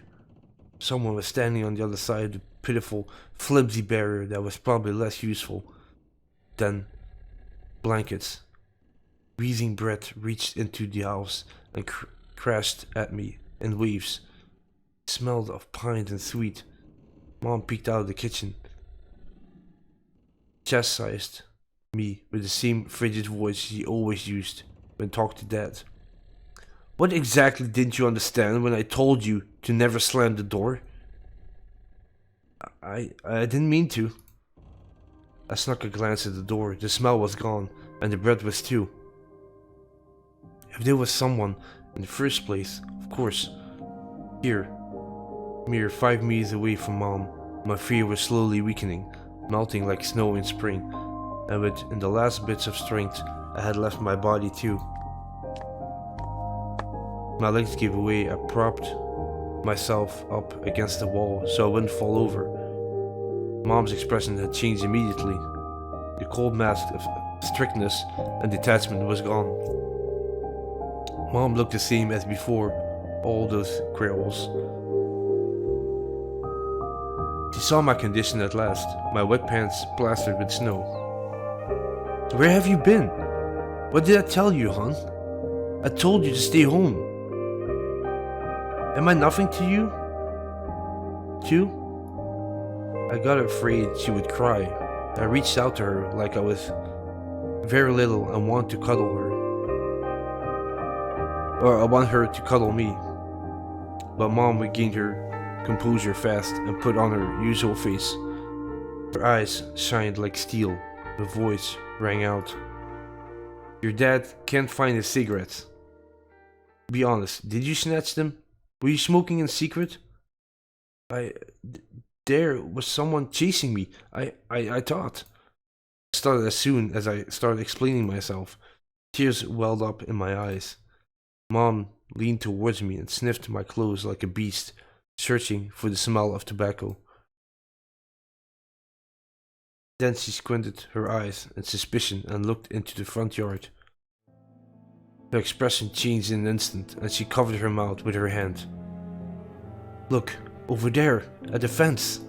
Someone was standing on the other side of the pitiful, flimsy barrier that was probably less useful than blankets. Wheezing breath reached into the house and crashed at me in waves. It smelled of pine and sweet. Mom peeked out of the kitchen, chastised me with the same frigid voice she always used when talked to Dad. What exactly didn't you understand when I told you to never slam the door? I didn't mean to. I snuck a glance at the door. The smell was gone, and the breath was too. If there was someone in the first place, of course. Here, mere 5 meters away from Mom, my fear was slowly weakening, melting like snow in spring, and within the last bits of strength I had left my body too. My legs gave way. I propped myself up against the wall so I wouldn't fall over. Mom's expression had changed immediately. The cold mask of strictness and detachment was gone. Mom looked the same as before all those quarrels. She saw my condition at last, my wet pants plastered with snow. Where have you been? What did I tell you, hon? I told you to stay home. Am I nothing to you? Too? I got afraid she would cry. I reached out to her like I was very little and wanted to cuddle her. Or I want her to cuddle me. But Mom regained her composure fast and put on her usual face. Her eyes shined like steel. Her voice rang out. Your dad can't find his cigarettes. Be honest, did you snatch them? Were you smoking in secret? There was someone chasing me. I thought. I started as soon as I started explaining myself. Tears welled up in my eyes. Mom leaned towards me and sniffed my clothes like a beast, searching for the smell of tobacco. Then she squinted her eyes in suspicion and looked into the front yard. Her expression changed in an instant and she covered her mouth with her hand. Look, over there, at the fence.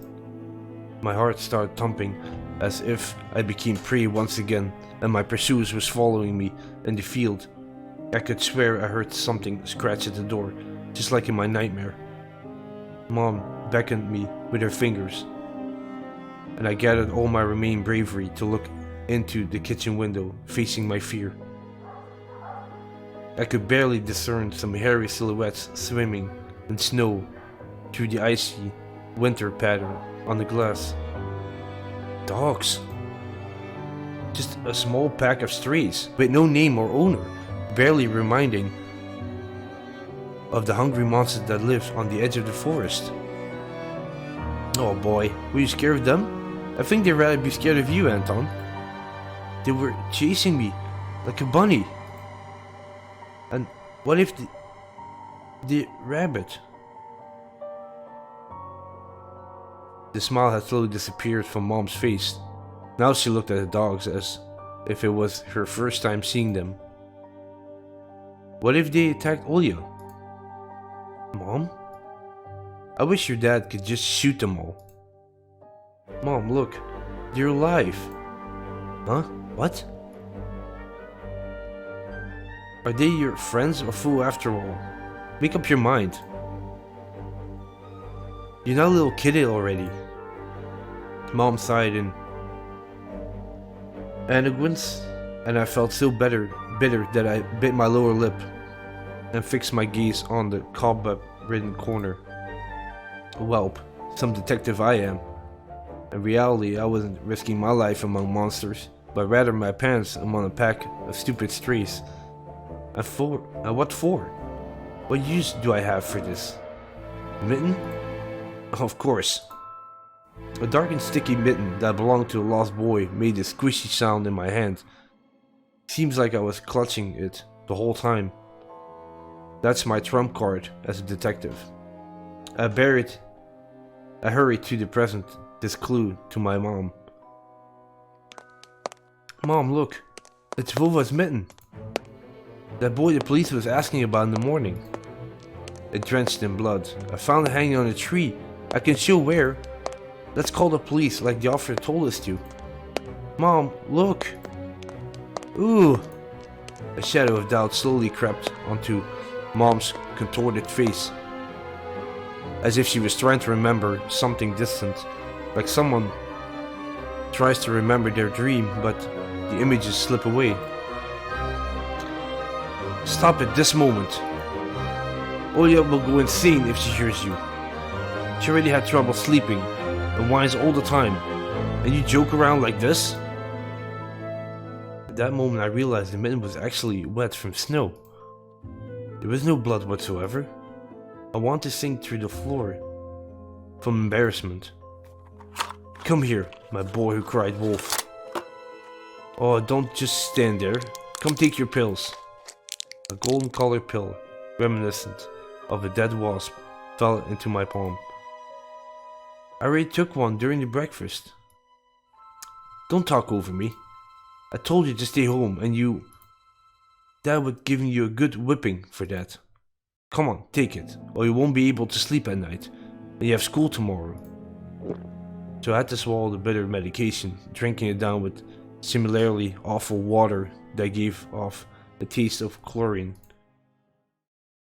My heart started thumping as if I became prey once again and my pursuers was following me in the field. I could swear I heard something scratch at the door, just like in my nightmare. Mom beckoned me with her fingers, and I gathered all my remaining bravery to look into the kitchen window, facing my fear. I could barely discern some hairy silhouettes swimming in snow through the icy winter pattern on the glass. Dogs. Just a small pack of strays, with no name or owner, barely reminding of the hungry monsters that lived on the edge of the forest. Oh boy, were you scared of them? I think they'd rather be scared of you, Anton. They were chasing me like a bunny. And what if the rabbit? The smile had slowly disappeared from Mom's face. Now she looked at the dogs as if it was her first time seeing them. What if they attacked Olya? Mom? I wish your dad could just shoot them all. Mom, look. They're alive. Huh? What? Are they your friends or foe after all? Make up your mind. You're not a little kid already. Mom sighed in eloquence, and I felt so bitter that I bit my lower lip and fixed my gaze on the cobweb-ridden corner. Whelp, some detective I am. In reality, I wasn't risking my life among monsters, but rather my pants among a pack of stupid strays. What for? What use do I have for this? Mitten? Of course. A dark and sticky mitten that belonged to a lost boy made a squishy sound in my hand. Seems like I was clutching it the whole time. That's my trump card as a detective. I hurried to present this clue to my mom. Mom, look. It's Vova's mitten. That boy the police was asking about in the morning. It drenched in blood. I found it hanging on a tree. I can show where. Let's call the police like the officer told us to. Mom, look. Ooh. A shadow of doubt slowly crept onto Mom's contorted face, as if she was trying to remember something distant, like someone tries to remember their dream, but the images slip away. Stop it this moment. Olya will go insane if she hears you. She already had trouble sleeping and whines all the time, and you joke around like this? At that moment I realized the mitten was actually wet from snow. There was no blood whatsoever. I wanted to sink through the floor from embarrassment. Come here, my boy, who cried Wolf. Oh, don't just stand there. Come take your pills. A golden colored pill, reminiscent of a dead wasp, fell into my palm. I already took one during the breakfast. Don't talk over me. I told you to stay home and you... Dad would give you a good whipping for that. Come on, take it, or you won't be able to sleep at night, and you have school tomorrow. So I had to swallow the bitter medication, drinking it down with similarly awful water that gave off a taste of chlorine.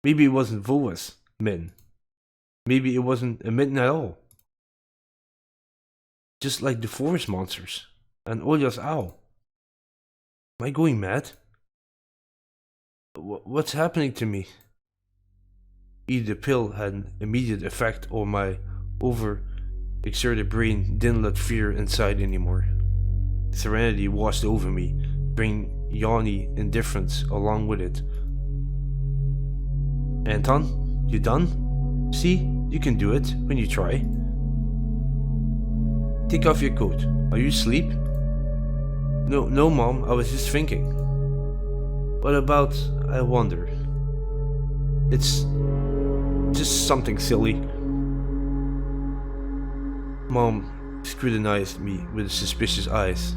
Maybe it wasn't Vova's mitten. Maybe it wasn't a mitten at all. Just like the forest monsters and Olya's owl. Am I going mad? What's happening to me? Either the pill had an immediate effect or my overexerted brain didn't let fear inside anymore. Serenity washed over me, bringing yawny indifference along with it. Anton, you done? See, you can do it when you try. Take off your coat. Are you asleep? No, Mom, I was just thinking. What about, I wonder? It's just something silly. Mom scrutinized me with suspicious eyes,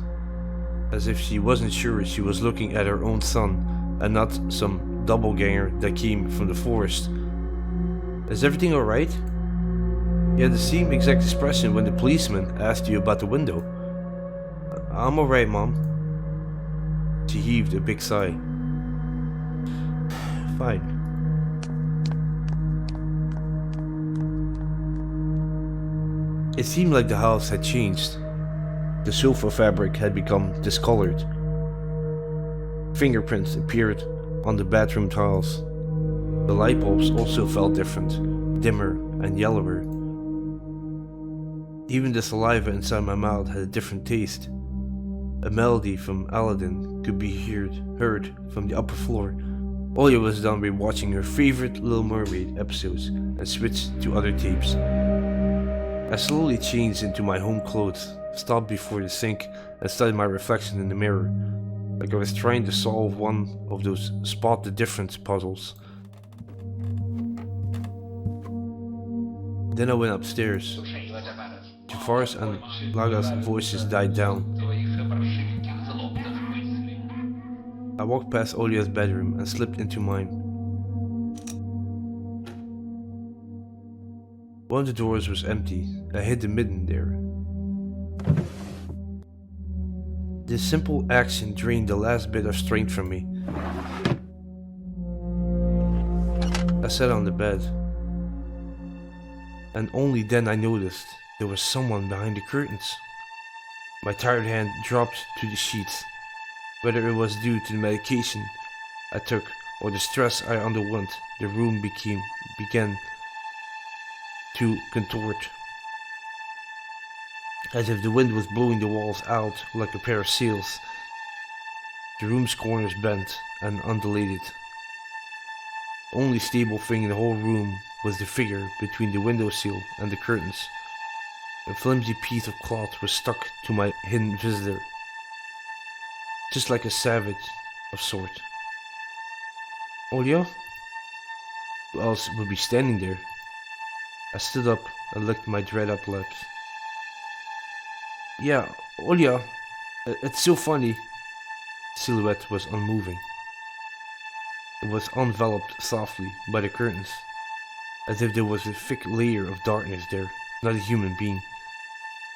as if she wasn't sure she was looking at her own son and not some doppelganger that came from the forest. Is everything alright? You had the same exact expression when the policeman asked you about the window. I'm alright, Mom. She heaved a big sigh. Fine. It seemed like the house had changed. The sofa fabric had become discolored. Fingerprints appeared on the bathroom tiles. The light bulbs also felt different, dimmer and yellower. Even the saliva inside my mouth had a different taste. A melody from Aladdin could be heard from the upper floor. Olia was done rewatching her favorite Little Mermaid episodes and switched to other tapes. I slowly changed into my home clothes, stopped before the sink, and studied my reflection in the mirror, like I was trying to solve one of those spot the difference puzzles. Then I went upstairs. Jafar's and Laga's voices died down. I walked past Olia's bedroom and slipped into mine. One of the doors was empty. I hid the midden there. This simple action drained the last bit of strength from me. I sat on the bed, and only then I noticed there was someone behind the curtains. My tired hand dropped to the sheets. Whether it was due to the medication I took or the stress I underwent, the room began to contort, as if the wind was blowing the walls out like a pair of sails. The room's corners bent and undulated. The only stable thing in the whole room was the figure between the windowsill and the curtains. A flimsy piece of cloth was stuck to my hidden visitor, just like a savage of sort. Olia? Who else would be standing there? I stood up and licked my dried-up legs. Yeah, Olia, it's so funny. The silhouette was unmoving. It was enveloped softly by the curtains, as if there was a thick layer of darkness there, not a human being.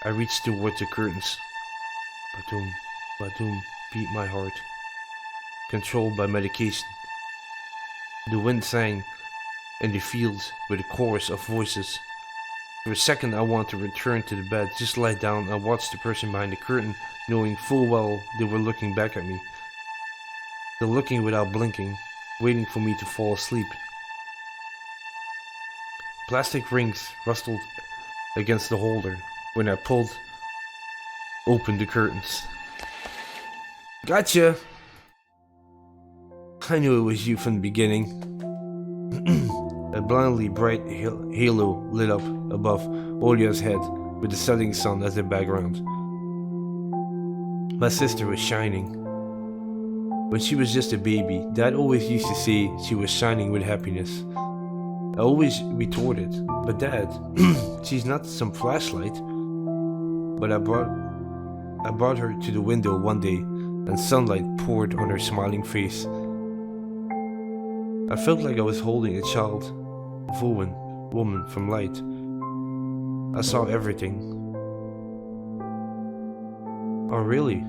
I reached towards the curtains. Badoom, badoom, beat my heart, controlled by medication. The wind sang in the fields with a chorus of voices. For a second I wanted to return to the bed, just lie down and watch the person behind the curtain, knowing full well they were looking back at me. They're looking without blinking, waiting for me to fall asleep. Plastic rings rustled against the holder when I pulled open the curtains. Gotcha! I knew it was you from the beginning. A blindly bright halo lit up above Olia's head with the setting sun as a background. My sister was shining. When she was just a baby, Dad always used to say she was shining with happiness. I always retorted, but Dad, she's not some flashlight. But I brought her to the window one day, and sunlight poured on her smiling face. I felt like I was holding a child, a woman from light. I saw everything. Oh really?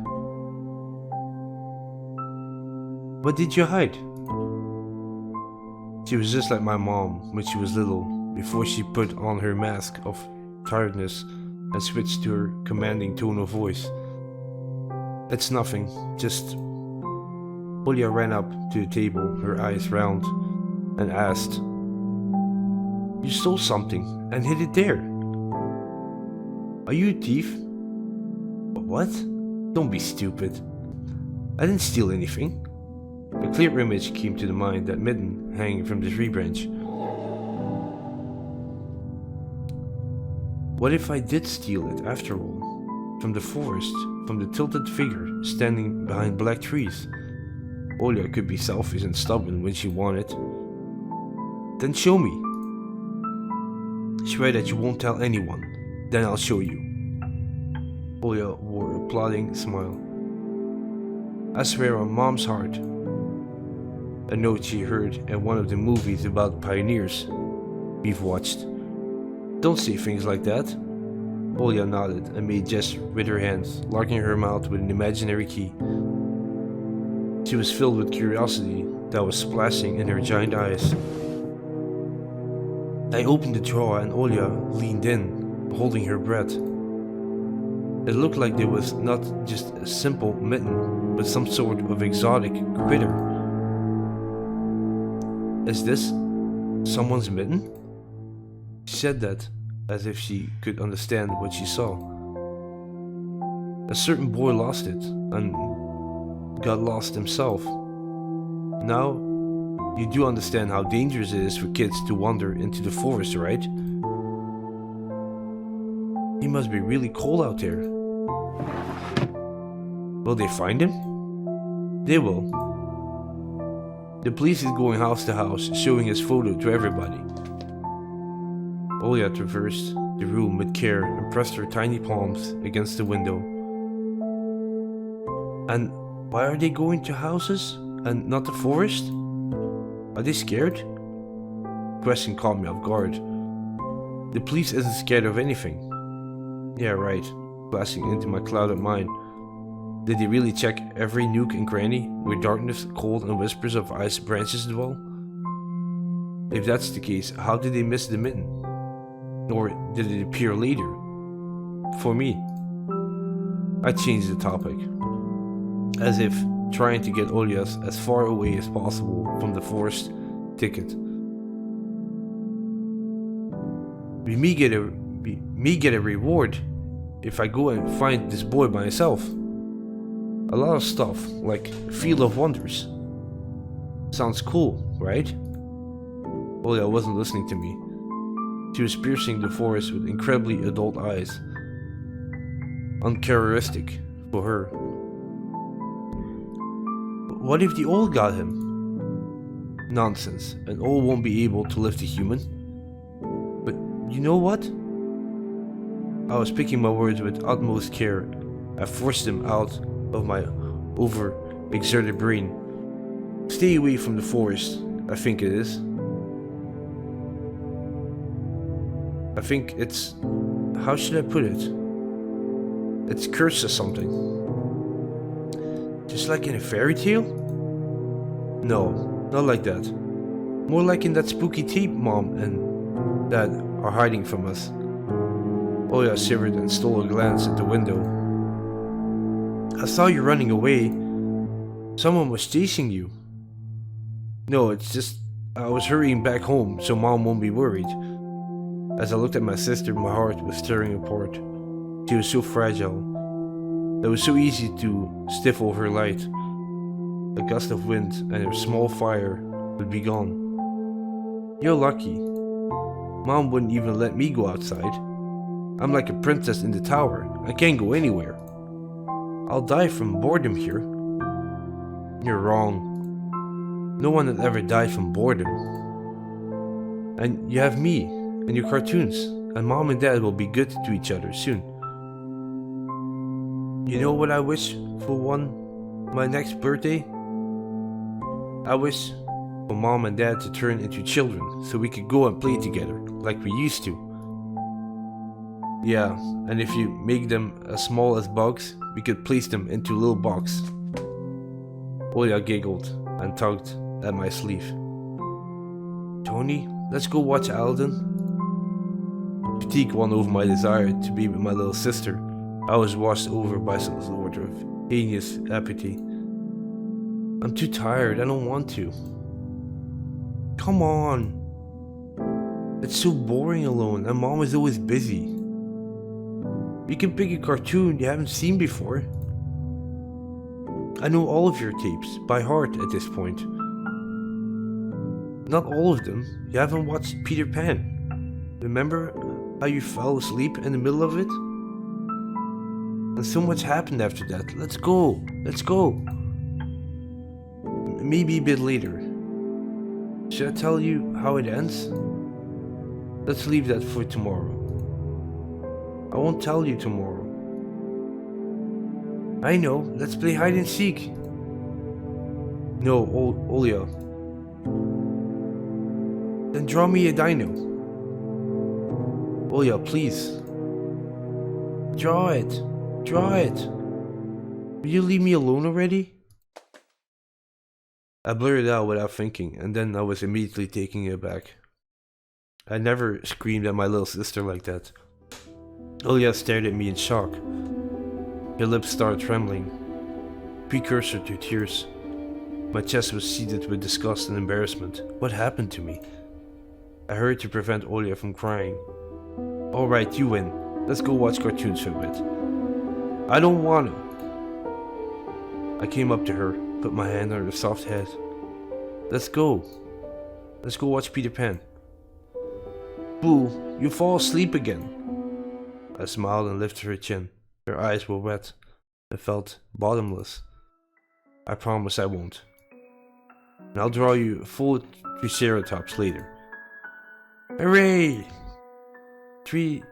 What did you hide? She was just like my mom when she was little, before she put on her mask of tiredness and switched to her commanding tone of voice. It's nothing, just... Olia ran up to the table, her eyes round, and asked, You stole something and hid it there. Are you a thief? What? Don't be stupid. I didn't steal anything. A clear image came to the mind, that midden hanging from the tree branch. What if I did steal it after all? From the forest, from the tilted figure standing behind black trees. Olia could be selfish and stubborn when she wanted. Then show me. Swear that you won't tell anyone, then I'll show you. Olia wore a plodding smile. I swear on Mom's heart. A note she heard in one of the movies about pioneers we've watched. Don't say things like that. Olia nodded and made gestures with her hands, locking her mouth with an imaginary key. She was filled with curiosity that was splashing in her giant eyes. I opened the drawer and Olia leaned in, holding her breath. It looked like there was not just a simple mitten, but some sort of exotic critter. Is this someone's mitten? She said that as if she could understand what she saw. A certain boy lost it and got lost himself. Now, you do understand how dangerous it is for kids to wander into the forest, right? He must be really cold out there. Will they find him? They will. The police is going house to house, showing his photo to everybody. Olya traversed the room with care and pressed her tiny palms against the window. And why are they going to houses and not the forest? Are they scared? The question caught me off guard. The police isn't scared of anything. Yeah, right. Flashing into my clouded mind. Did they really check every nook and cranny where darkness, cold, and whispers of ice branches dwell? If that's the case, how did they miss the mitten? Or did it appear later? For me. I changed the topic. As if trying to get Olya's as far away as possible from the forest ticket. Me get a reward if I go and find this boy by myself. A lot of stuff, like Field of Wonders. Sounds cool, right? Olya wasn't listening to me. She was piercing the forest with incredibly adult eyes. Uncharacteristic for her. What if the old got him? Nonsense, an old won't be able to lift a human. But you know what? I was picking my words with utmost care. I forced them out of my over-exerted brain. Stay away from the forest, I think it is. I think it's... how should I put it? It's cursed or something. Just like in a fairy tale? No, not like that. More like in that spooky tape Mom and Dad are hiding from us. Olya shivered and stole a glance at the window. I saw you running away. Someone was chasing you. No, it's just I was hurrying back home so Mom won't be worried. As I looked at my sister, my heart was tearing apart. She was so fragile. It was so easy to stifle her light. A gust of wind and her small fire would be gone. You're lucky. Mom wouldn't even let me go outside. I'm like a princess in the tower. I can't go anywhere. I'll die from boredom here. You're wrong. No one had ever died from boredom. And you have me and your cartoons, and Mom and Dad will be good to each other soon. You know what I wish for my next birthday? I wish for Mom and Dad to turn into children so we could go and play together like we used to. Yeah, and if you make them as small as bugs, we could place them into a little box. Olya giggled and tugged at my sleeve. Tony, let's go watch Aladdin. Fatigue won over my desire to be with my little sister. I was washed over by some sort of heinous apathy. I'm too tired, I don't want to. Come on. It's so boring alone and Mom is always busy. You can pick a cartoon you haven't seen before. I know all of your tapes by heart at this point. Not all of them. You haven't watched Peter Pan. Remember how you fell asleep in the middle of it? And so much happened after that. Let's go. Let's go. Maybe a bit later. Should I tell you how it ends? Let's leave that for tomorrow. I won't tell you tomorrow. I know. Let's play hide and seek. No, Olya. Then draw me a dino. Olya, please. Draw it. Draw it. Will you leave me alone already? I blurted out without thinking, and then I was immediately taken aback. I never screamed at my little sister like that. Olya stared at me in shock. Her lips started trembling, precursor to tears. My chest was seething with disgust and embarrassment. What happened to me? I hurried to prevent Olya from crying. Alright, you win. Let's go watch cartoons for a bit. I don't want to. I came up to her, put my hand on her soft head. Let's go. Let's go watch Peter Pan. Boo, you fall asleep again. I smiled and lifted her chin. Her eyes were wet and felt bottomless. I promise I won't. And I'll draw you full Triceratops later. Hooray! Triceratops.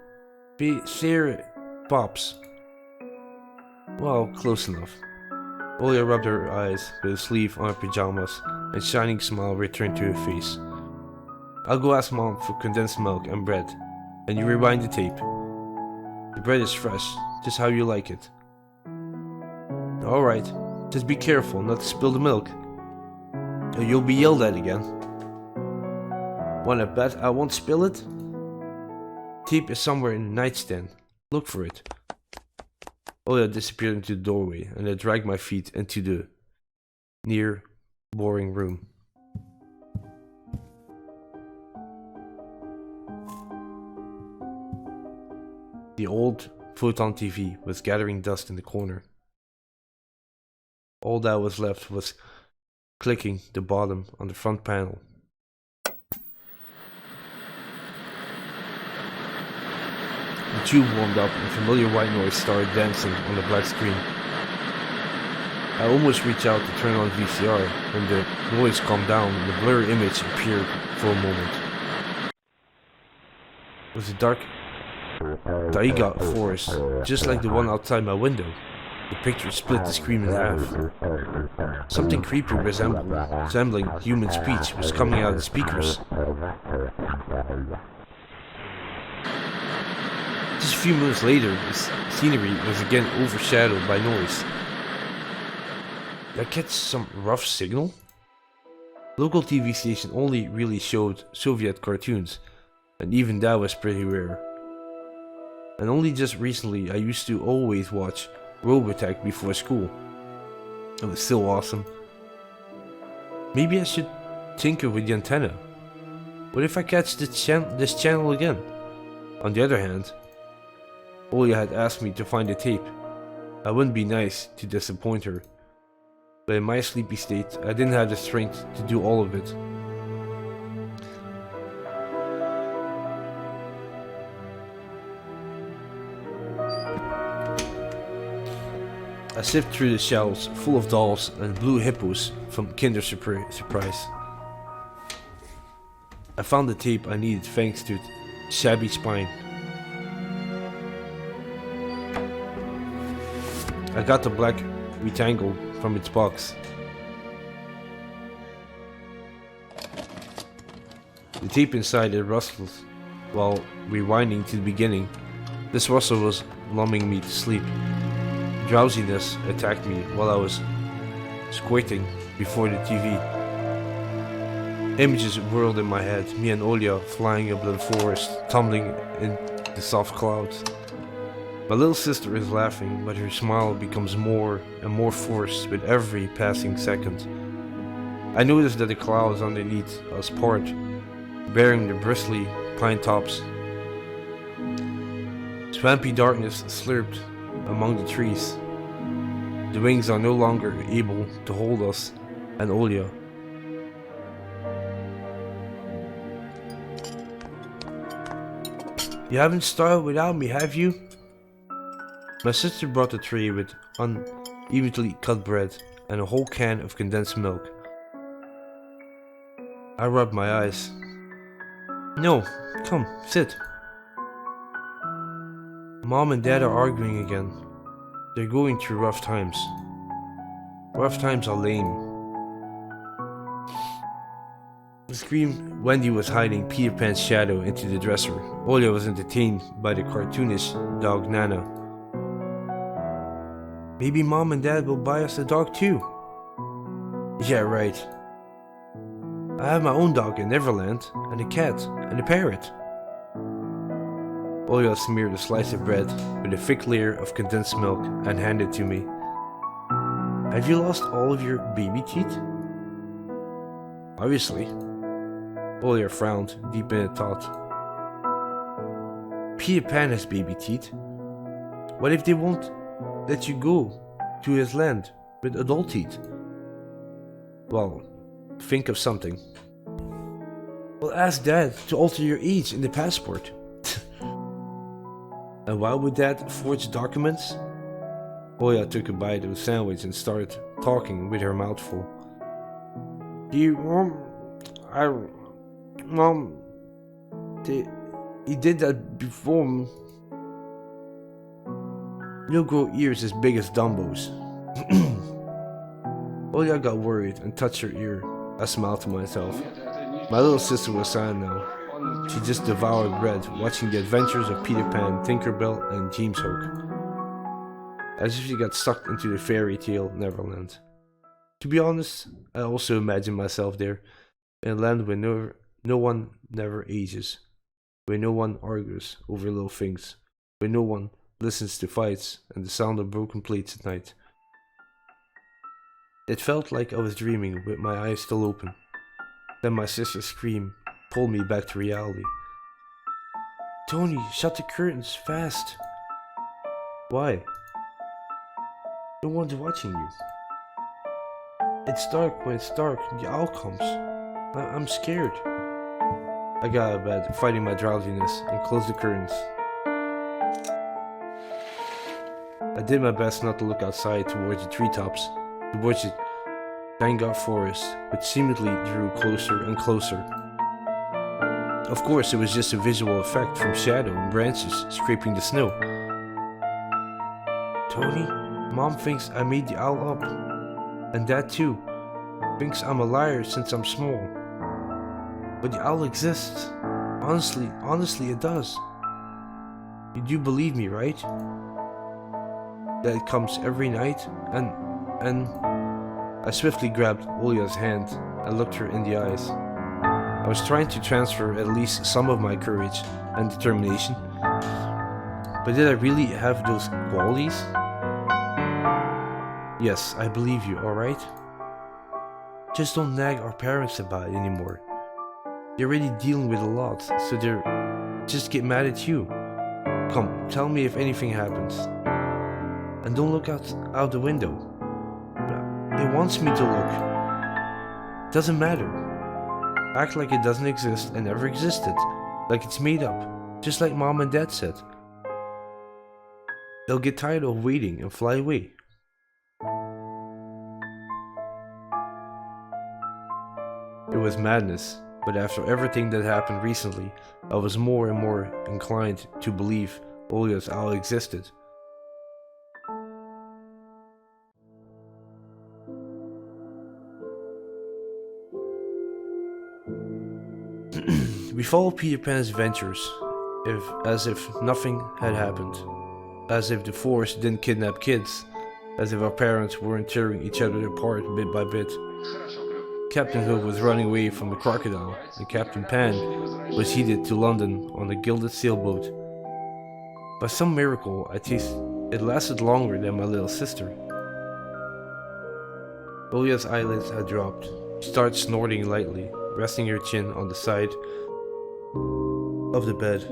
Well, close enough. Olya rubbed her eyes with a sleeve on her pajamas, and a shining smile returned to her face. I'll go ask Mom for condensed milk and bread, and you rewind the tape. The bread is fresh, just how you like it. Alright, just be careful not to spill the milk, or you'll be yelled at again. Wanna bet I won't spill it? Tape is somewhere in the nightstand. Look for it. Olya disappeared into the doorway, and I dragged my feet into the near, boring room. The old photon TV was gathering dust in the corner. All that was left was clicking the bottom on the front panel. The tube warmed up and familiar white noise started dancing on the black screen. I almost reached out to turn on VCR when the noise calmed down and the blurry image appeared for a moment. It was a dark taiga forest, just like the one outside my window. The picture split the screen in half. Something creepy resembling human speech was coming out of the speakers. Just a few minutes later, the scenery was again overshadowed by noise. Did I catch some rough signal? Local TV station only really showed Soviet cartoons, and even that was pretty rare. And only just recently I used to always watch Robotech before school. It was still awesome. Maybe I should tinker with the antenna. What if I catch this channel again? On the other hand, Olya had asked me to find the tape. I wouldn't be nice to disappoint her, but in my sleepy state, I didn't have the strength to do all of it. I sifted through the shelves full of dolls and blue hippos from Kinder Surprise. I found the tape I needed thanks to its shabby spine. I got the black rectangle from its box. The tape inside it rustled while rewinding to the beginning. This rustle was lulling me to sleep. Drowsiness attacked me while I was squirting before the TV. Images whirled in my head, me and Olya flying up the forest, tumbling in the soft clouds. My little sister is laughing, but her smile becomes more and more forced with every passing second. I noticed that the clouds underneath us part, bearing the bristly pine tops. Swampy darkness slurped among the trees. The wings are no longer able to hold us and Olya. You haven't started without me, have you? My sister brought a tray with unevenly cut bread and a whole can of condensed milk. I rubbed my eyes. No, come, sit. Mom and Dad are arguing again. They're going through rough times. Rough times are lame. I screamed. Wendy was hiding Peter Pan's shadow into the dresser. Olya was entertained by the cartoonish dog Nana. Maybe Mom and Dad will buy us a dog too. Yeah, right. I have my own dog in Neverland, and a cat, and a parrot. Olya smeared a slice of bread with a thick layer of condensed milk and handed it to me. Have you lost all of your baby teeth? Obviously. Olya frowned, deep in thought. Peter Pan has baby teeth. What if they won't let you go to his land with adult teeth? Well, think of something. Well, ask Dad to alter your age in the passport. And why would Dad forge documents? Olya took a bite of the sandwich and started talking with her mouth full. He did that before. You'll grow ears as big as Dumbo's. Olya got worried and touched her ear. I smiled to myself. My little sister was silent now. She just devoured bread, watching the adventures of Peter Pan, Tinkerbell, and James Hook. As if she got sucked into the fairy tale Neverland. To be honest, I also imagined myself there, in a land where no one never ages, where no one argues over little things, where no one listens to fights and the sound of broken plates at night. It felt like I was dreaming with my eyes still open. Then my sister's scream pulled me back to reality. Tony, shut the curtains, fast! Why? No one's watching you. It's dark. When it's dark, the owl comes. I'm scared. I got out of bed, fighting my drowsiness, and closed the curtains. I did my best not to look outside towards the treetops, towards the Dangot forest, which seemingly drew closer and closer. Of course, it was just a visual effect from shadow and branches scraping the snow. Tony, Mom thinks I made the owl up, and Dad too thinks I'm a liar since I'm small. But the owl exists. Honestly, it does. You do believe me, right? That it comes every night, and I swiftly grabbed Olya's hand and looked her in the eyes. I was trying to transfer at least some of my courage and determination. But did I really have those qualities? Yes, I believe you, alright? Just don't nag our parents about it anymore. They're already dealing with a lot, so they're just get mad at you. Come, tell me if anything happens. And don't look out the window. It wants me to look. Doesn't matter. Act like it doesn't exist and never existed. Like it's made up. Just like Mom and Dad said. They'll get tired of waiting and fly away. It was madness, but after everything that happened recently, I was more and more inclined to believe Olya's owl existed. We followed Peter Pan's adventures, as if nothing had happened, as if the forest didn't kidnap kids, as if our parents weren't tearing each other apart bit by bit. Captain Hook was running away from the crocodile, and Captain Pan was headed to London on a gilded sailboat. By some miracle, it lasted longer than my little sister. Olya's eyelids had dropped. She started snorting lightly, resting her chin on the side of the bed.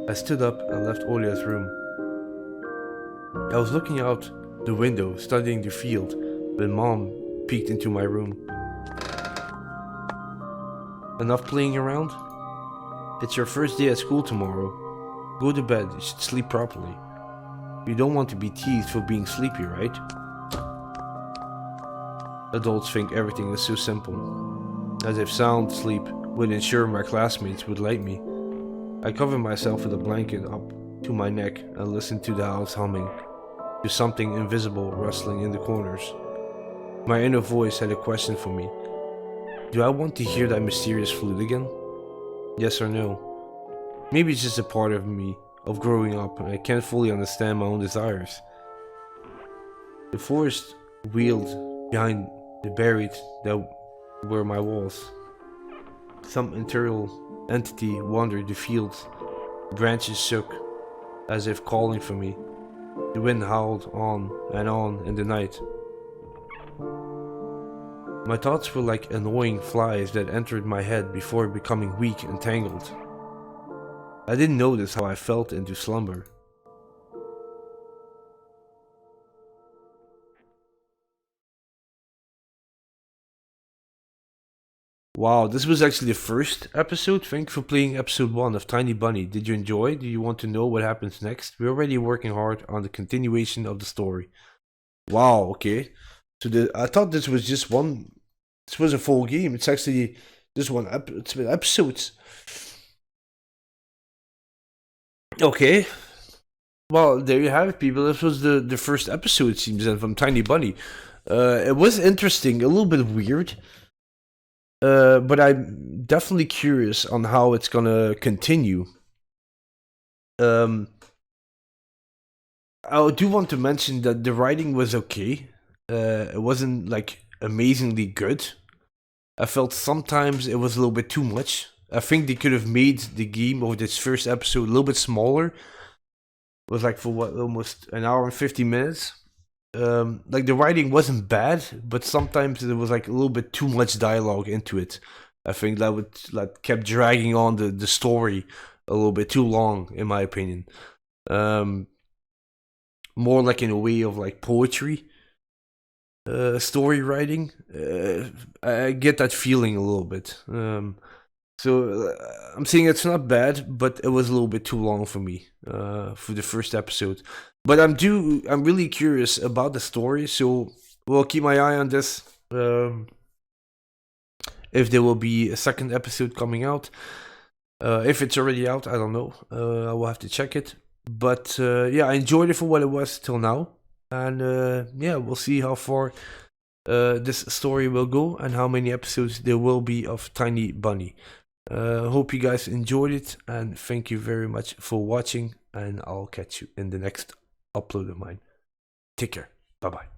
I stood up and left Olya's room. I was looking out the window, studying the field, when Mom peeked into my room. Enough playing around? It's your first day at school tomorrow. Go to bed, you should sleep properly. You don't want to be teased for being sleepy, right? Adults think everything is so simple. As if sound sleep would ensure my classmates would like me. I covered myself with a blanket up to my neck and listened to the house humming, to something invisible rustling in the corners. My inner voice had a question for me. Do I want to hear that mysterious flute again? Yes or no? Maybe it's just a part of me, of growing up, and I can't fully understand my own desires. The forest wheeled behind the buried that were my walls. Some ethereal entity wandered the fields. The branches shook, as if calling for me. The wind howled on in the night. My thoughts were like annoying flies that entered my head before becoming weak and tangled. I didn't notice how I fell into slumber. Wow, this was actually the first episode. Thank you for playing episode 1 of Tiny Bunny. Did you enjoy? Do you want to know what happens next? We're already working hard on the continuation of the story. Wow, okay. So I thought this was just one. This was a full game. It's actually just it's episodes. Okay. Well, there you have it, people. This was the first episode, it seems, then from Tiny Bunny. It was interesting, a little bit weird. But I'm definitely curious on how it's gonna continue. I do want to mention that the writing was okay. It wasn't like amazingly good. I felt sometimes it was a little bit too much. I think they could have made the game of this first episode a little bit smaller. It was like for what, almost an hour and 50 minutes. Like the writing wasn't bad, but sometimes there was like a little bit too much dialogue into it. I think that kept dragging on the story a little bit too long, in my opinion. More like in a way of like poetry, story writing. I get that feeling a little bit. So I'm saying it's not bad, but it was a little bit too long for me for the first episode. But I'm really curious about the story, so we'll keep my eye on this. If there will be a second episode coming out, if it's already out, I don't know. I will have to check it. But yeah, I enjoyed it for what it was till now, and yeah, we'll see how far this story will go and how many episodes there will be of Tiny Bunny. Hope you guys enjoyed it, and thank you very much for watching, and I'll catch you in the next upload of mine. Take care. Bye bye.